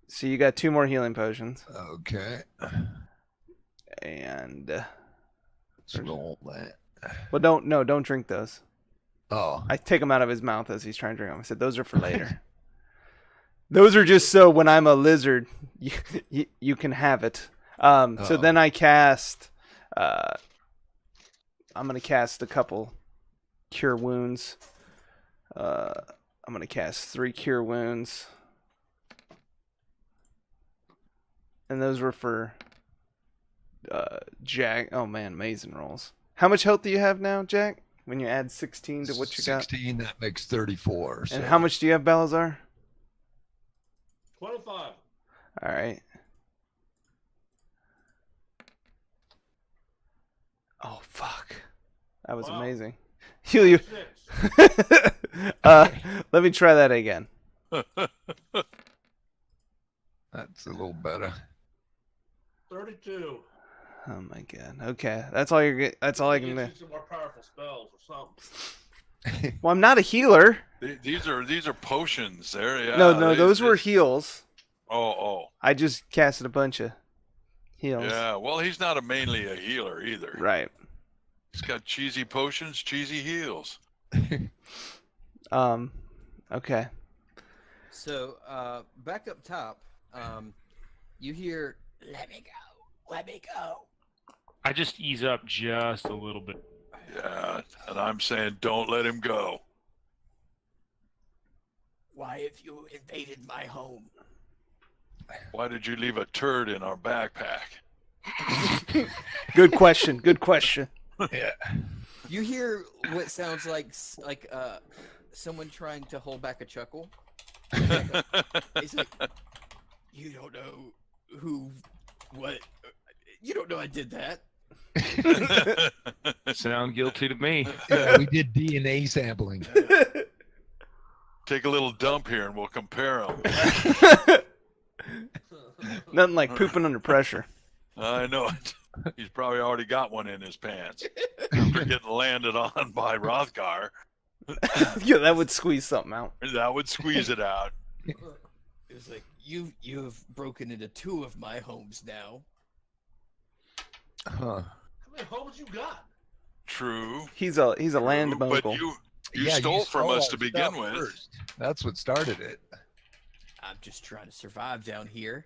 So you got 2 more healing potions, Okay. and Let's roll that. well, don't drink those. Oh. I take them out of his mouth as he's trying to drink them. I said those are for later. Those are just so when I'm a lizard, you can have it. So then I cast. I'm gonna cast a couple cure wounds. I'm gonna cast 3 cure wounds, and those were for Jack. Oh man, amazing rolls. How much health do you have now, Jack? When you add 16 to what you got, 16, that makes 34. and so- how much do you have, Balazar? 25. All right. Oh fuck, that was Wow. amazing. Heal you. 6. Let me try that again. That's a little better. 32. Oh my god. Okay, that's all you're get. That's all I can Get do. you some more powerful spells or something. Well, I'm not a healer. These are potions. There, yeah. No, those were heals. Oh, I just casted a bunch of heals. yeah. Well, he's not mainly a healer either. Right. He's got cheesy potions, cheesy heals. Okay. So, back up top, you hear, "Let me go, let me go." I just ease up just a little bit. Yeah, and I'm saying don't let him go. Why have you invaded my home? Why did you leave a turd in our backpack? Good question. Good question. Yeah. You hear what sounds like someone trying to hold back a chuckle. He's like, "You don't know what? You don't know I did that." Sound guilty to me. Yeah, we did DNA sampling. Take a little dump here and we'll compare them. Nothing like pooping under pressure. I know it. He's probably already got one in his pants after getting landed on by Rothgar. Yeah, that would squeeze something out. That would squeeze it out. It was like, you have broken into 2 of my homes now. Huh. How many homes you got? True. He's a land But mogul. you Yeah, stole from us our to begin stuff with. first. That's what started it. I'm just trying to survive down here.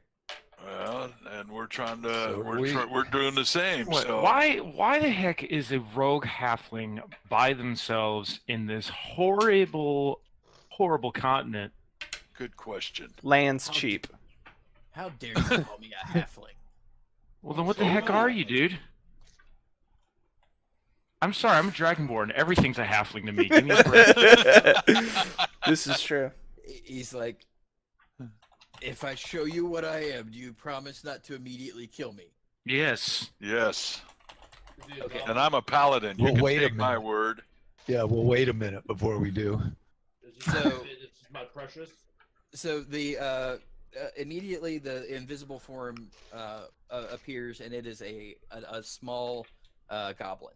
Well, and we're trying to So we're doing the same. What, So why the heck is a rogue halfling by themselves in this horrible continent? good question. Land's cheap. How dare you call me a halfling? Well, then what the heck are you, dude? I'm sorry, I'm a dragonborn. Everything's a halfling to me. Give me a break. This is true. He's like, if I show you what I am, do you promise not to immediately kill me? Yes. Yes. Okay. And I'm a paladin. You Well, can wait a take my minute. word. Yeah, well, wait a minute before we do. So- This is my precious. So the immediately the invisible form appears, and it is a small goblin.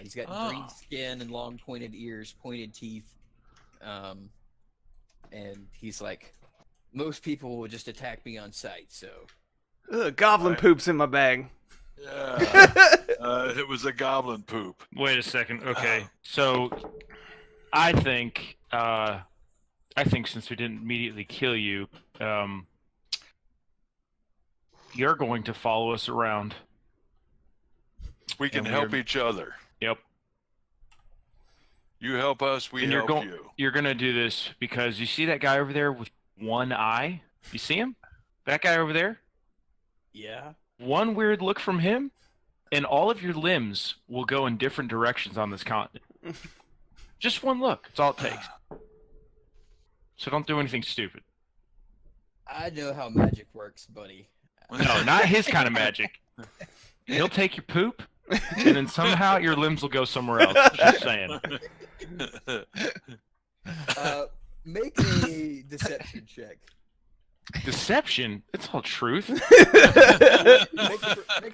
He's got green Oh. skin and long pointed ears, pointed teeth, and he's like, most people will just attack me on sight. So Ugh, goblin Right. poops in my bag. Yeah. It was a goblin poop. Wait a second. Okay. So I think since we didn't immediately kill you, you're going to follow us around. We can And help we're- each other. Yep. You help us, we And you're help going you. you're going to do this because you see that guy over there with one eye? You see him? That guy over there? yeah, One weird look from him, and all of your limbs will go in different directions on this continent. Just one look. That's all it takes. So don't do anything stupid. I know how magic works, buddy. No, not his kind of magic. He'll take your poop, and then somehow your limbs will go somewhere else. Just saying. Make a deception check. Deception? It's all truth. Make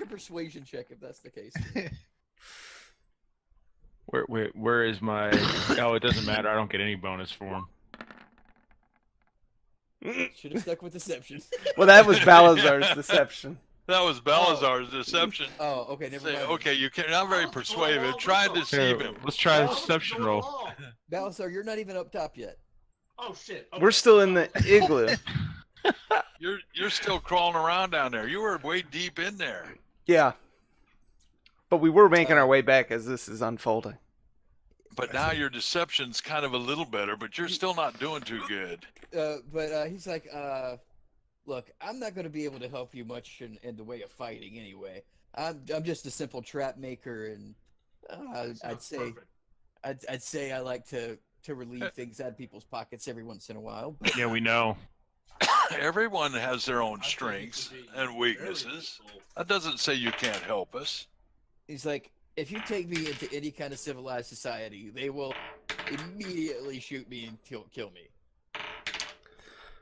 a persuasion check if that's the case. Where is my... Oh, it doesn't matter. I don't get any bonus for him. Should have stuck with deception. Well, that was Balazar's deception. That was Balazar's deception. Oh, okay, never Say, mind. okay, you can't. Not very persuasive. Try to deceive Here, him. let's try the deception roll. Balazar, you're not even up top yet. Oh shit. We're still in the igloo. You're still crawling around down there. You were way deep in there. Yeah. But we were making our way back as this is unfolding. But now your deception's kind of a little better, but you're still not doing too good. But he's like, look, I'm not going to be able to help you much in the way of fighting anyway. I'm just a simple trap maker, and I'd say I like to relieve things out of people's pockets every once in a while. But Yeah, we know. Everyone has their own strengths and weaknesses. That doesn't say you can't help us. he's like, if you take me into any kind of civilized society, they will immediately shoot me and kill me.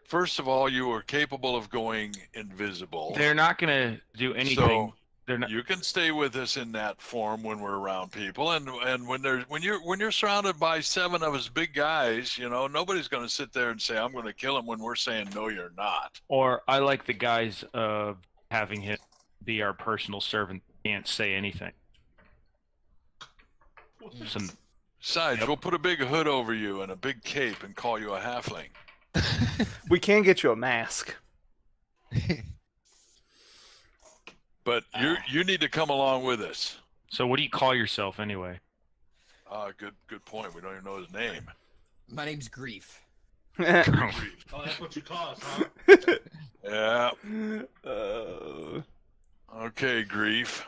First of all, you are capable of going invisible. They're not going to do anything. So They're not. you can stay with us in that form when we're around people, and when you're surrounded by 7 of us big guys, you know, nobody's going to sit there and say I'm going to kill him when we're saying no, you're not. Or I like the guys of having him be our personal servant. Can't say anything. Some, Besides, we'll put a big hood over you and a big cape and call you a halfling. We can get you a mask. But you need to come along with us. so what do you call yourself anyway? Good point. We don't even know his name. My name's Grief. Oh, that's what you call us, huh? Yeah. Uh, Okay, Grief.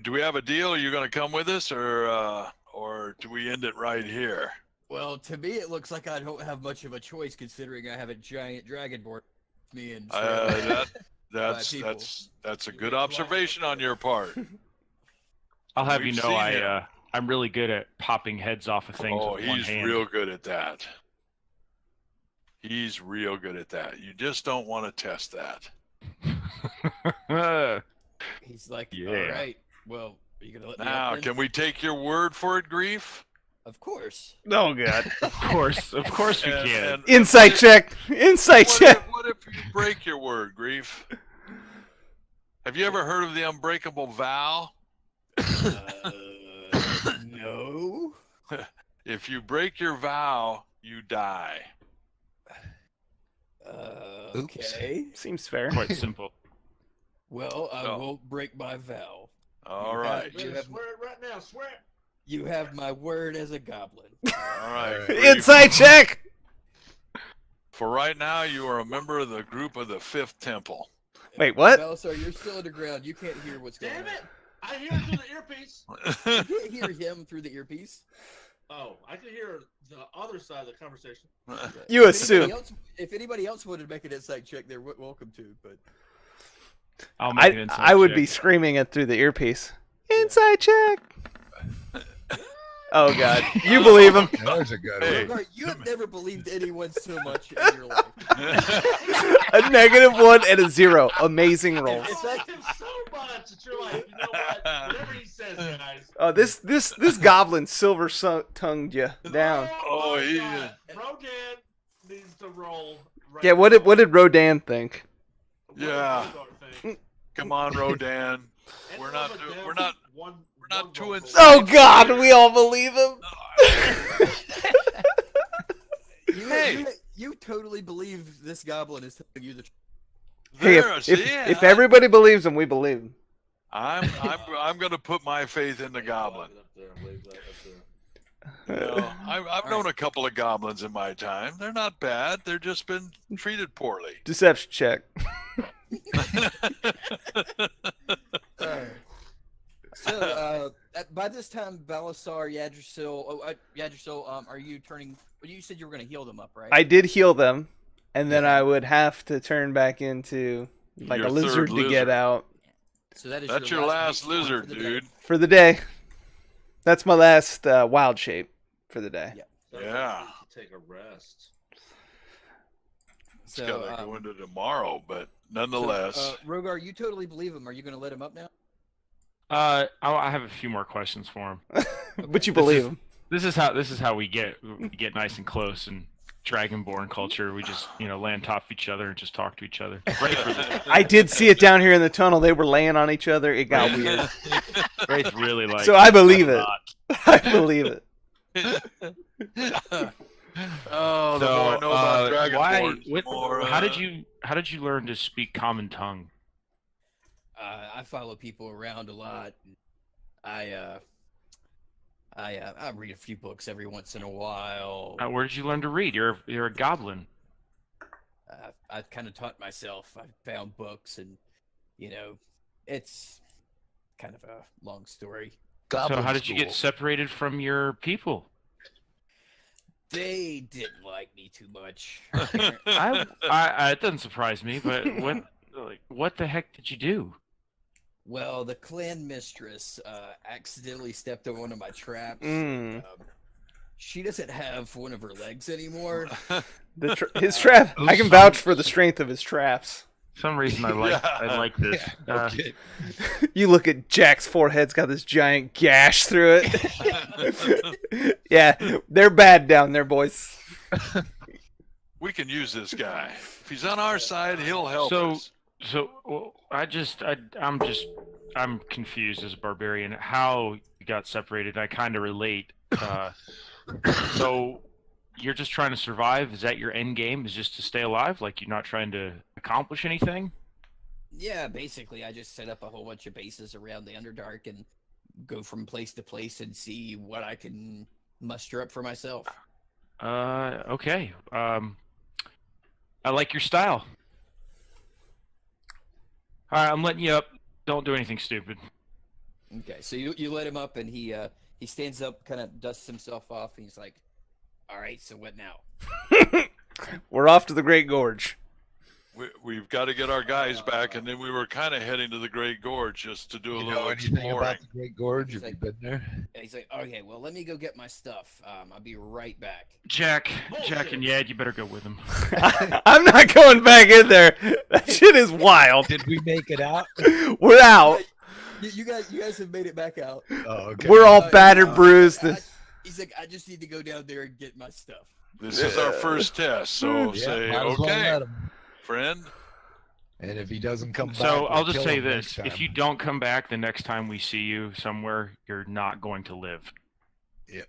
Do we have a deal? Are you going to come with us, or do we end it right here? Well, to me, it looks like I don't have much of a choice, considering I have a giant dragonborn with me and That's people. that's a good observation on your part. I'll have We've you know, seen him. I'm really good at popping heads off of things Oh, with one he's hand. real good at that. He's real good at that. You just don't want to test that. He's like, Yeah. all right, well, are you gonna let me Now, up then? can we take your word for it, Grief? Of course. oh, God. Of course we can. And Insight check. Insight what check. what if you break your word, Grief? Have you ever heard of the unbreakable vow? No. If you break your vow, you die. Oops. Okay. Seems fair. Quite simple. Well, I Oh. won't break my vow. All You right. have- Better you have- swear it right now. Swear it. You have my word as a goblin. All right. Grief. Insight check. For right now, you are a member of the group of the Fifth Temple. Wait, what? Belisar, you're still underground. You can't hear what's going Damn on. it. I hear it through the earpiece. You can't hear him through the earpiece. Oh, I can hear the other side of the conversation. You If assume. anybody else, if anybody else wanted to make an insight check, they're welcome to. But I'll make an I would check. be screaming it through the earpiece. Inside check. Oh God, you believe him? There's a good Hey. one. Rogar, you have never believed anyone so much in your life. A -1 and a 0. Amazing I rolls. like him so much that you're like, you know what? Whatever he says, guys. Oh, this goblin silver tongued you down. Oh, my he- God. Rodan needs to roll. Right Yeah, what did Rodan think? What did Yeah. Rodan think? Come on, Rodan. And We're it not was a do- damn we're not- one, we're not one two roll and for Oh one. God, we all believe him. You totally believe this goblin is telling you the truth. Hey, There, if see, if everybody believes him, we believe him. I'm gonna put my faith in the goblin. Up there, wave that up there. You know, I've known a couple of goblins in my time. They're not bad. They're just been treated poorly. Deception check. So, by this time, Balasar, Yggdrasil, are you turning? Well, you said you were going to heal them up, right? I did heal them, and then I would have to turn back into like Your a lizard third to get lizard. out So that is That's your last weak point lizard, for the day. dude. for the day. That's my last wild shape for the day. Yeah. So Yeah. you need to take a rest. It's So, gotta go into tomorrow, but nonetheless. Rogar, you totally believe him. Are you going to let him up now? I have a few more questions for him. But you believe him. This is how we get nice and close and Dragonborn culture. We just land top of each other and just talk to each other. Wraith really, I did see it down here in the tunnel. They were laying on each other. It got weird. Wraith really like. So I believe it. I believe it. Oh, the more I know about Dragonborn, the more, how did you learn to speak common tongue? I follow people around a lot. I read a few books every once in a while. Where did you learn to read? You're a goblin. I kind of taught myself. I found books, and it's kind of a long story. Goblin So how did you get school. separated from your people? They didn't like me too much. It doesn't surprise me, but what the heck did you do? Well, the clan mistress accidentally stepped on one of my traps. Mm. She doesn't have one of her legs anymore. His trap. I can vouch for the strength of his traps. For some reason I like this. Okay. You look at Jack's forehead's got this giant gash through it. Yeah, they're bad down there, boys. we can use this guy. If he's on our side, he'll help us. So I'm confused as a barbarian how you got separated. I kind of relate. So you're just trying to survive? Is that your end game? Is just to stay alive? Like you're not trying to accomplish anything? Yeah, basically, I just set up a whole bunch of bases around the Underdark and go from place to place and see what I can muster up for myself. Okay. I like your style. All right, I'm letting you up. Don't do anything stupid. Okay, so you let him up, and he stands up, kind of dusts himself off, and he's like, "All right, so what now?" We're off to the Great Gorge. We've got to get our guys back, and then we were kind of heading to the Great Gorge just to do a You little know anything exploring. about the Great Gorge? He's Have you like- been there? And he's like, "Okay, well, let me go get my stuff. I'll be right back." Jack Bullshit. and Yad, you better go with him. I'm not going back in there. That shit is wild. Did we make it out? We're out. You guys have made it back out. Oh, okay. We're all Uh, battered, uh, bruised. He's like, "I just need to go down there and get my stuff." This is our first test, so Yeah, say, might as well okay, let him. friend. And if he doesn't come back, So we'll I'll just kill say him this: next if time. you don't come back the next time we see you somewhere, you're not going to live. He's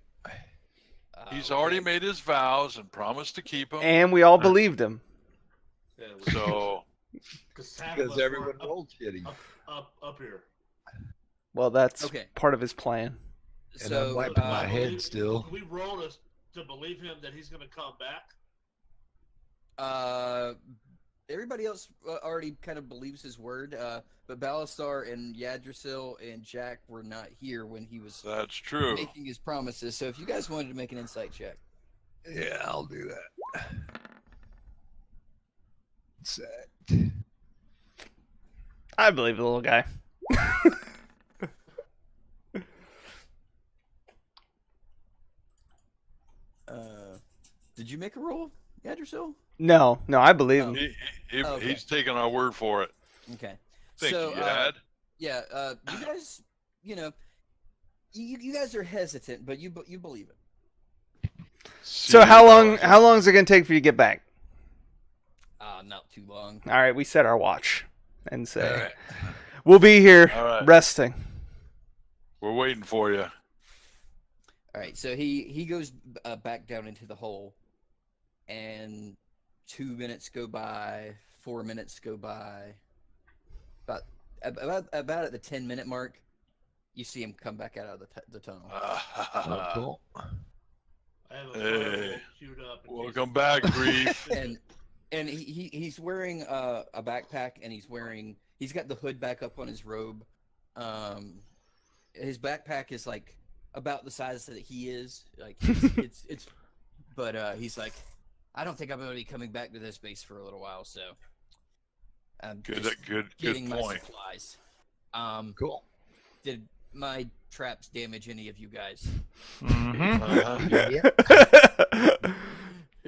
Okay. already made his vows and promised to keep them. And we all believed him. Yeah, So because because everyone rolled shitty. up here. Well, that's Okay. part of his plan. And So I'm wiping my uh, head still. We roll to believe him that he's going to come back. everybody else already kind of believes his word. But Balasar and Yggdrasil and Jack were not here when he was That's true. making his promises. So if you guys wanted to make an insight check. Yeah, I'll do that. Set. I believe the little guy. Did you make a roll, Yggdrasil? No, I believe him. Oh, okay. He's taking our word for it. Okay. Thank so, you, Dad. Yeah, you guys, you guys are hesitant, but you believe it. So how long is it gonna take for you to get back? Not too long. All right, we set our watch and say All right. we'll be here All right. resting. We're waiting for you. All right, so he goes back down into the hole, and 2 minutes go by, 4 minutes go by. About at the 10-minute mark, you see him come back out of the tunnel. Oh, cool. I have a Hey. fireball queued up. in case Welcome you- back, Grief. And he's wearing a backpack, and he's got the hood back up on his robe. His backpack is like about the size that he is. Like but he's like, I don't think I'm going to be coming back to this base for a little while, so I'm just Good getting my point. supplies. Cool. Did my traps damage any of you guys? Uh-huh.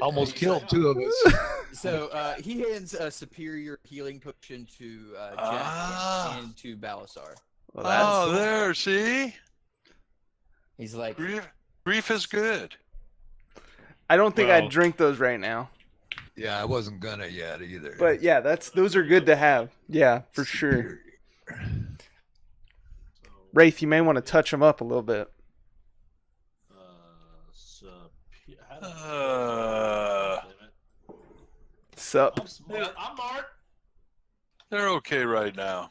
Almost killed two of us. So he hands a superior healing potion to Jack and to Balasar. Well, that's Oh, there, see? He's like, Grief is good. I don't think Well- I'd drink those right now. Yeah, I wasn't gonna yet either. But yeah, those are good to have. Yeah, for sure. So, Wraith, you may want to touch them up a little bit. how do I- Uh, Damn it. Sup? I'm smart. I'm Mark. They're okay right now.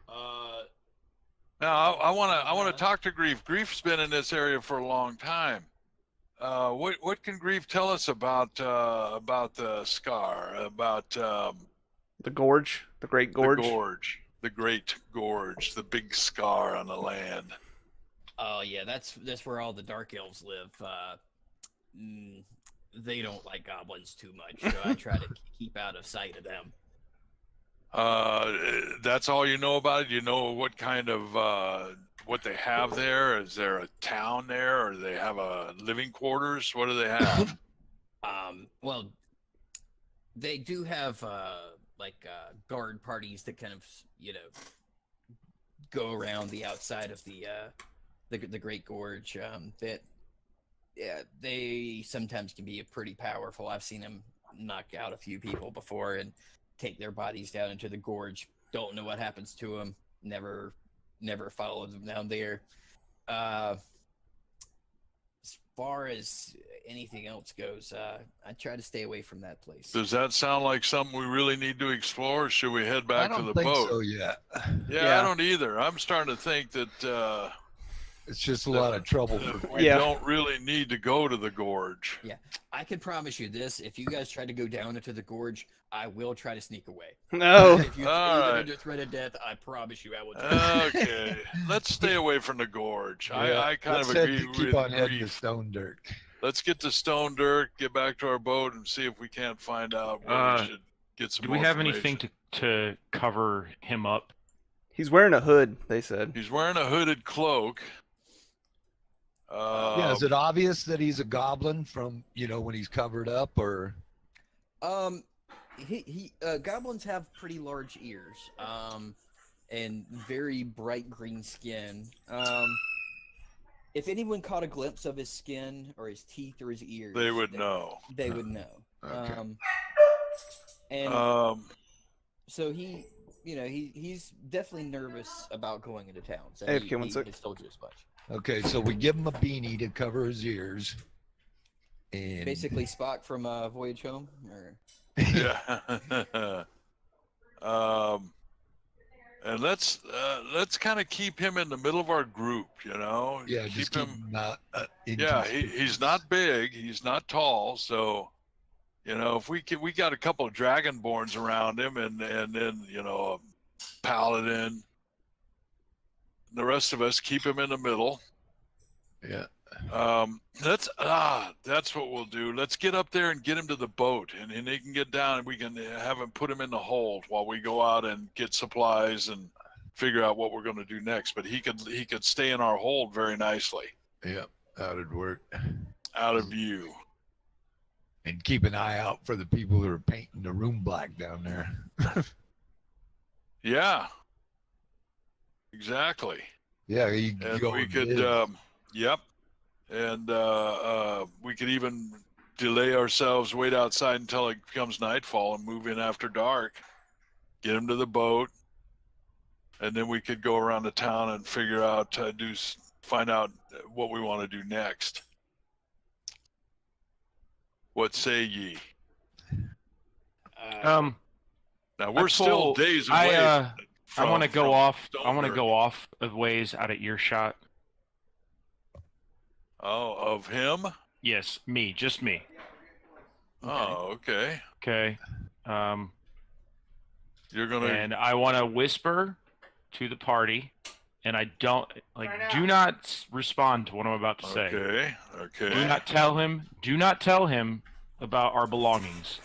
Uh, Now I want to talk to Grief. Grief's been in this area for a long time. What can Grief tell us about the scar, about The gorge, the Great Gorge. the Great Gorge, the big scar on the land? oh yeah, that's where all the dark elves live. They don't like goblins too much, so I try to keep out of sight of them. That's all you know about it? You know what kind of what they have there? Is there a town there, or do they have a living quarters? What do they have? Well, they do have guard parties that kind of go around the outside of the Great Gorge. They sometimes can be pretty powerful. I've seen them knock out a few people before and take their bodies down into the gorge. Don't know what happens to them. Never followed them down there. As far as anything else goes, I try to stay away from that place. Does that sound like something we really need to explore? Or should we head I back don't to the think boat? so yet. Yeah, I don't either. I'm starting to think that It's just a lot of trouble for. we Yeah. don't really need to go to the gorge. I can promise you this: if you guys try to go down into the gorge, I will try to sneak away. No. If you're All even right. under threat of death, I promise you I will. Okay, let's stay away from the gorge. Yeah, I kind let's of head- agree keep with on heading to Grief. Stone Dirt. Let's get to Stone Dirt, get back to our boat, and see if we can't find out where we should get some Do more we have anything information. to cover him up? He's wearing a hood, they said. He's wearing a hooded cloak. Yeah, is it obvious that he's a goblin from when he's covered up, or? Goblins have pretty large ears, and very bright green skin. If anyone caught a glimpse of his skin or his teeth or his ears, They would know. They would know. Okay. And so he's definitely nervous about going into town. So Hey, he one sec. has told you as much. Okay, so we give him a beanie to cover his ears, and Basically, Spock from Voyage Home. Or... Yeah. And let's kind of keep him in the middle of our group, yeah, just keep him not. Yeah, he's not big, he's not tall, so if we got a couple of dragonborns around him, and then a paladin. The rest of us keep him in the middle. Yeah. That's what we'll do. Let's get up there and get him to the boat, and he can get down, and we can have him put him in the hold while we go out and get supplies and figure out what we're going to do next. But he could stay in our hold very nicely. Yeah, that'd work. Out of view. And keep an eye out for the people who are painting the room black down there. Yeah. Exactly. Yeah, you And go we and could, bid. yep. And we could even delay ourselves, wait outside until it becomes nightfall, and move in after dark. Get him to the boat, and then we could go around the town and figure out, find out what we want to do next. What say ye? Now we're still days away. I want to go off. I want to Stoneberg. go off of ways out of earshot. Oh, of him? Yes, me, just me. Oh, okay. Okay. You're gonna. And I want to whisper to the party, and I don't do not respond to what I'm about to say. Okay. Okay. Do not tell him. Do not tell him about our belongings.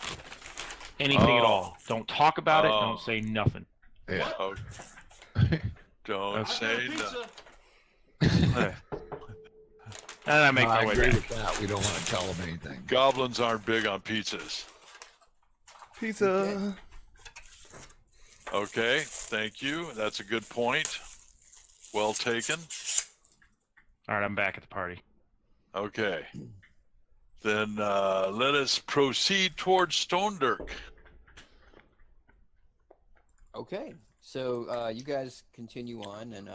Anything at all. Don't talk about it. Don't say nothing. Yeah. Oh, don't Okay. say Pizza. no. And I make I my way agree back. with that. We don't want to tell them anything. Goblins aren't big on pizzas. Pizza. Okay. Thank you. That's a good point. Well taken. All right, I'm back at the party. Okay. Then let us proceed towards Stone Dirk. Okay, so you guys continue on, and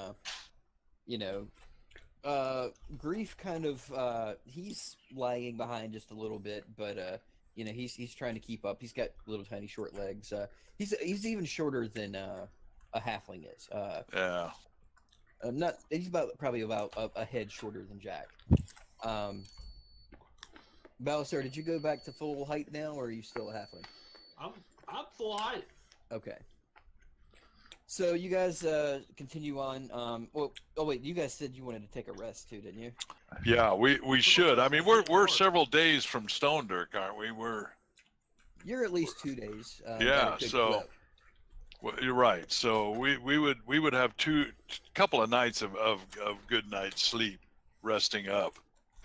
Grief kind of he's lagging behind just a little bit, but he's trying to keep up. He's got little tiny short legs. He's even shorter than a halfling is. Yeah. He's probably about a head shorter than Jack. Balasar, did you go back to full height now, or are you still a halfling? I'm full height. Okay. So you guys continue on. Wait, you guys said you wanted to take a rest too, didn't you? Yeah, we should. I mean, we're several days from Stone Dirk, aren't we? You're at least 2 days. Yeah, at a good so- clip. Well, you're right. So we would have couple of nights of good night's sleep, resting up.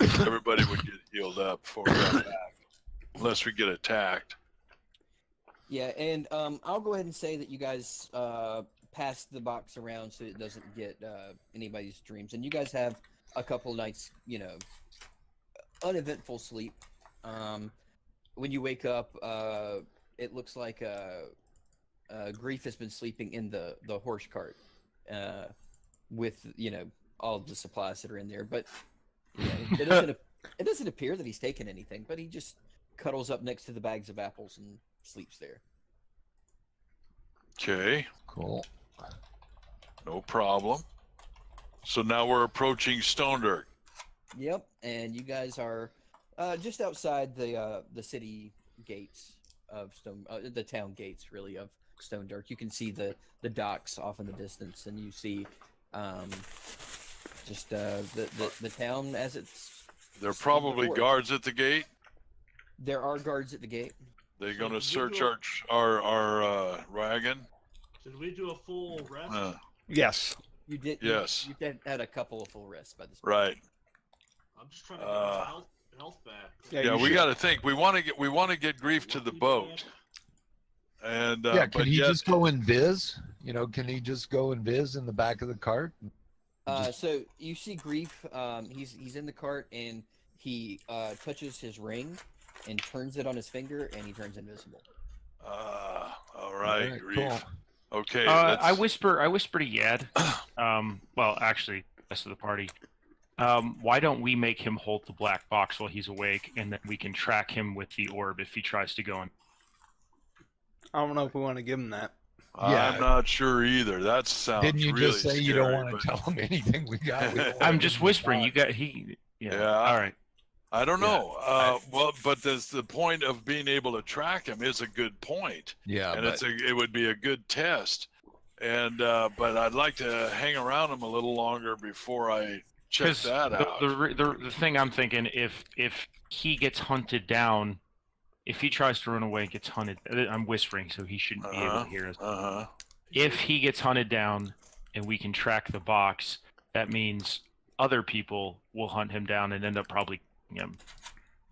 Everybody would get healed up before we got back, unless we get attacked. Yeah, and I'll go ahead and say that you guys pass the box around so it doesn't get anybody's dreams, and you guys have a couple of nights, uneventful sleep. When you wake up, it looks like Grief has been sleeping in the horse cart with all the supplies that are in there, but it doesn't appear that he's taken anything, but he just cuddles up next to the bags of apples and sleeps there. Okay, Cool. no problem. So now we're approaching Stone Dirk. Yep, and you guys are just outside the city gates of the town gates, really, of Stone Dirk. You can see the docks off in the distance, and you see just the town as it's. There are probably before. guards at the gate. There are guards at the gate. They're going to Did we search do our wagon. Did we do a full rest? Yes. You did. Yes. You had a couple of full rests by this point. Right. I'm just trying to get my health back. Yeah, we got to think. We want to get Grief to the boat. And Yeah, can but he yet, just go and viz? Can he just go and viz in the back of the cart? So you see Grief. He's in the cart, and he touches his ring and turns it on his finger, and he turns invisible. all right, Grief. Cool. Okay. I let's- whisper to Yad. Well, actually, the rest of the party. Why don't we make him hold the black box while he's awake, and then we can track him with the orb if he tries to go in. I don't know if we want to give him that. Yeah. I'm not sure either. That sounds Didn't you really just say scary, you don't want but- to tell him anything we got? We don't I'm want just him to whispering. die. You got he. Yeah. Yeah. All right. I don't Yeah, know. Well, but the point of being able to track him is a good point, Yeah, and but it would be a good test. And but I'd like to hang around him a little longer before I check Because that out. the thing I'm thinking, if he gets hunted down, if he tries to run away and gets hunted, I'm whispering, so he shouldn't be able to hear us. If he gets hunted down and we can track the box, that means other people will hunt him down and end up probably killing him,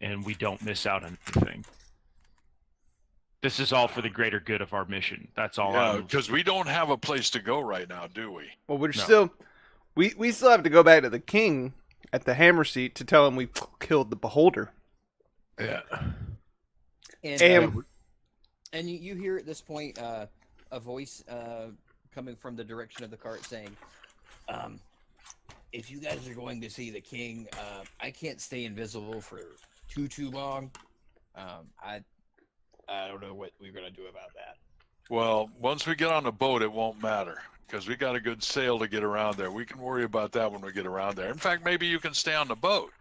and we don't miss out on anything. This is all for the greater good of our mission. That's all. Yeah, because we don't have a place to go right now, do we? Well, we're still we still have to go back to the king at the hammer seat to tell him we killed the beholder. yeah. And you hear at this point a voice coming from the direction of the cart saying, if you guys are going to see the king, I can't stay invisible for too long. I don't know what we're gonna do about that. Well, once we get on the boat, it won't matter because we got a good sail to get around there. We can worry about that when we get around there. In fact, maybe you can stay on the boat.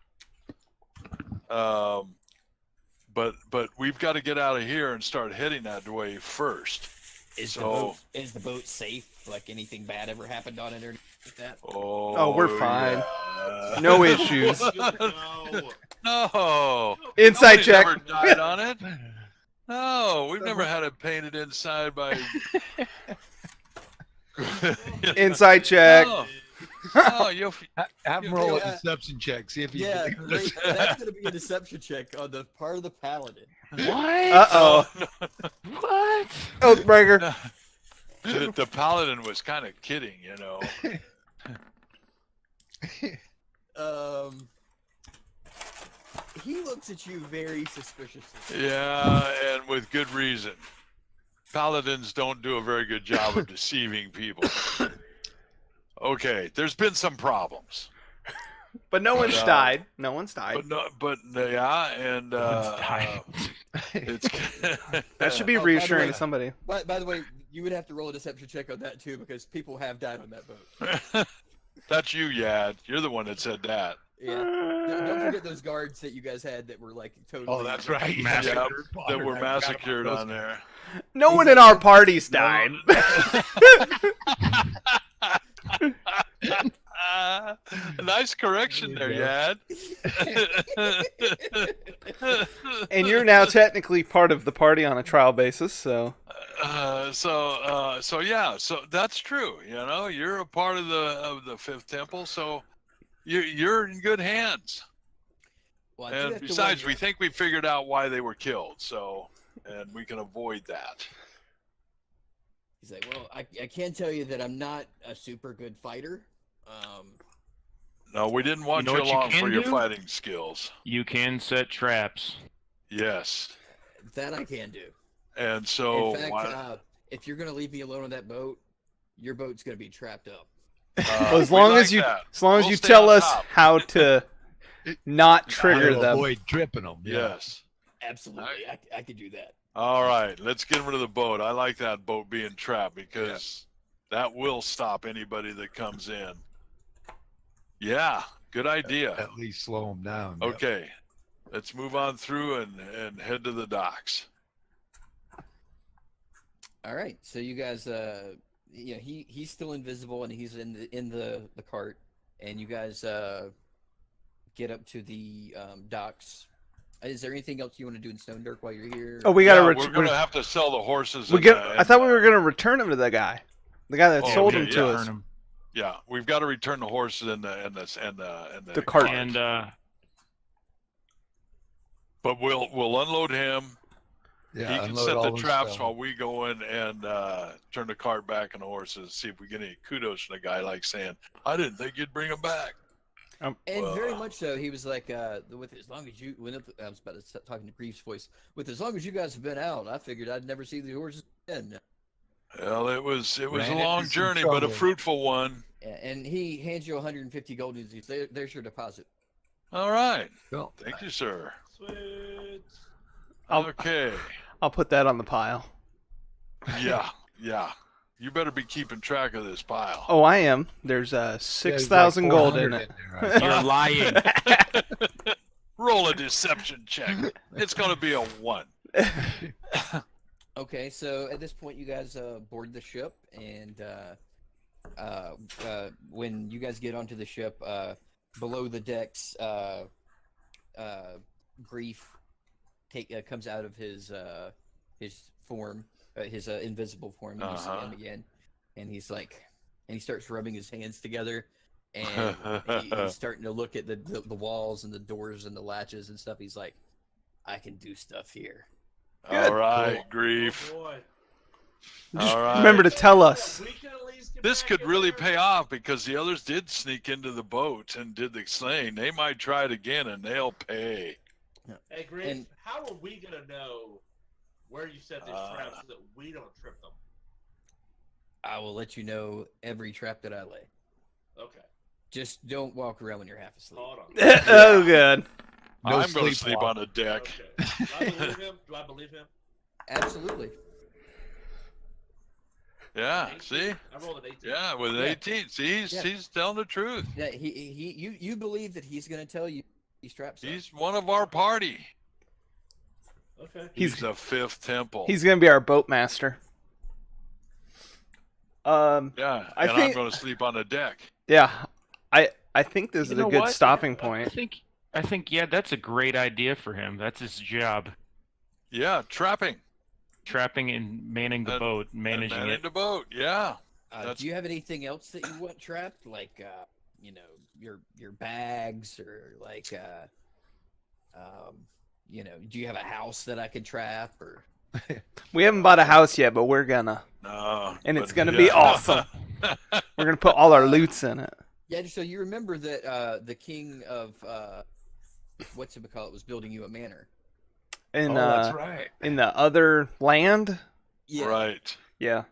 But we've got to get out of here and start heading that way first. Is the boat safe? Like anything bad ever happened on it or like that? Oh, we're fine. yeah. No issues. No. Inside Nobody's check. ever died on it. No, we've never had it painted inside by. Inside check. No. Oh, you'll. Have him roll a deception check. See if he. Yeah, great. That's gonna be a deception check on the part of the paladin. What? Uh-oh. What? Oathbreaker. The paladin was kind of kidding, you know. He looks at you very suspiciously. Yeah, and with good reason. Paladins don't do a very good job of deceiving people. Okay, there's been some problems. But no one's died. No one's died. But no, but yeah, and it's That should be Oh, by the reassuring way- to somebody. By the way, you would have to roll a deception check on that too because people have died on that boat. That's you, Yad. You're the one that said that. Yeah. Don't forget those guards that you guys had that were like totally. Oh, that's right. Yeah, that were massacred on there. No one in our parties died. Nice correction there, Yad. And you're now technically part of the party on a trial basis, so. So yeah, so that's true. You know, you're a part of the Fifth Temple, so you're in good hands. Well, I do And have to besides, wonder- we think we figured out why they were killed, so and we can avoid that. He's like, well, I can tell you that I'm not a super good fighter. No, we didn't want know you what you along can for your do? fighting skills. You can set traps. Yes, That I can do. and so In fact, if you're gonna leave me alone on that boat, your boat's gonna be trapped up. Well, as we long like as you, that. as long as We'll you stay tell on us top. how to not trigger I'll them. avoid tripping them. Yeah. Yes. Absolutely, I could do that. All right, let's get rid of the boat. I like that boat being trapped because that will stop anybody that comes in. Yeah, good idea. At least slow them down. Okay, let's move on through and head to the docks. All right, so you guys, he's still invisible and he's in the cart, and you guys get up to the docks. Is there anything else you want to do in Stone Dirk while you're here? Oh, we gotta. Yeah, we're gonna have to sell the horses. I thought we were gonna return him to the guy that Oh, sold okay, him to yeah. us. Yeah, we've got to return the horses and the cart. And but we'll unload him. Yeah, He can unload set all the his traps stuff. while we go in and turn the cart back on the horses. See if we get any kudos from the guy, like saying, "I didn't think you'd bring them back." And very much so, he was like, "With as long as you," I was about to start talking to Greaves' voice. "With as long as you guys have been out, I figured I'd never see the horses again." Well, it was Ran a into long some journey, but a trouble. fruitful one. And he hands you 150 gold pieces. There's your deposit. All right, Cool. thank you, sir. Sweet. Okay, I'll put that on the pile. yeah. You better be keeping track of this pile. Oh, I am. There's Yeah, 6,000 like gold 400 in it. there, I think. you're lying. Roll a deception check. It's going to be a 1. Okay, so at this point, you guys board the ship, and when you guys get onto the ship, below the decks, Grief comes out of his form, his invisible form. And you see him again, and he's like, and he starts rubbing his hands together, and he's starting to look at the walls and the doors and the latches and stuff. He's like, I can do stuff here. All right, Oh, Grief. boy. Just All right. remember to tell us. We can at least get This back could in really there. pay off because the others did sneak into the boat and did the slaying. They might try it again and they'll pay. Hey, Griff, And- how are we gonna know where you set these traps so that we don't trip them? I will let you know every trap that I lay. Okay, Just don't walk around when you're half asleep. hold on. Oh, good. No I'm going to sleep sleep walk. on a deck. Okay. Do I believe him? Do I believe him? Absolutely. Yeah, 18? see? I rolled an 18. Yeah, with an Yeah. 18. See, Yeah. he's telling the truth. Yeah, you believe that he's going to tell you these traps. Up. He's one of our party. Okay. He's a fifth temple. He's gonna be our boat master. Yeah, I and I'm think- going to sleep on the deck. Yeah, I think this You is a know good what? stopping I point. think yeah, that's a great idea for him. That's his job. Yeah, trapping. Trapping and manning the And- boat, And managing manning it. the boat. Yeah. That's- Do you have anything else that you want trapped, like you know, your bags, or like you know, do you have a house that I could trap, or? We haven't bought a house yet, but we're gonna, No. and it's but gonna be yeah. awesome. We're gonna put all our loots in it. Yeah, so you remember that the king of what's it called was building you a manor. In That's right. in the other land. Yeah. Right. Yeah,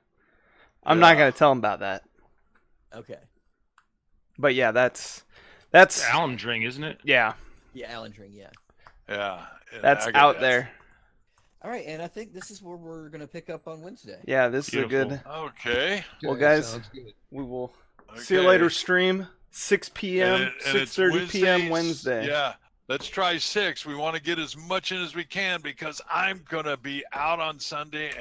I'm not Yeah. gonna tell him about that. Okay. But yeah, that's Almdring, isn't it? yeah, Yeah, Alan Dring. Yeah. Yeah. in that's Agadez. out there. All right, and I think this is where we're gonna pick up on Wednesday. Yeah, this is a good. Beautiful. Okay. Well, Okay, guys, sounds good. We will see you Okay. later. Stream 6 p.m. And it's 6:30 p.m. Wednesdays. Wednesday. Yeah. Let's try 6. We want to get as much in as we can because I'm going to be out on Sunday.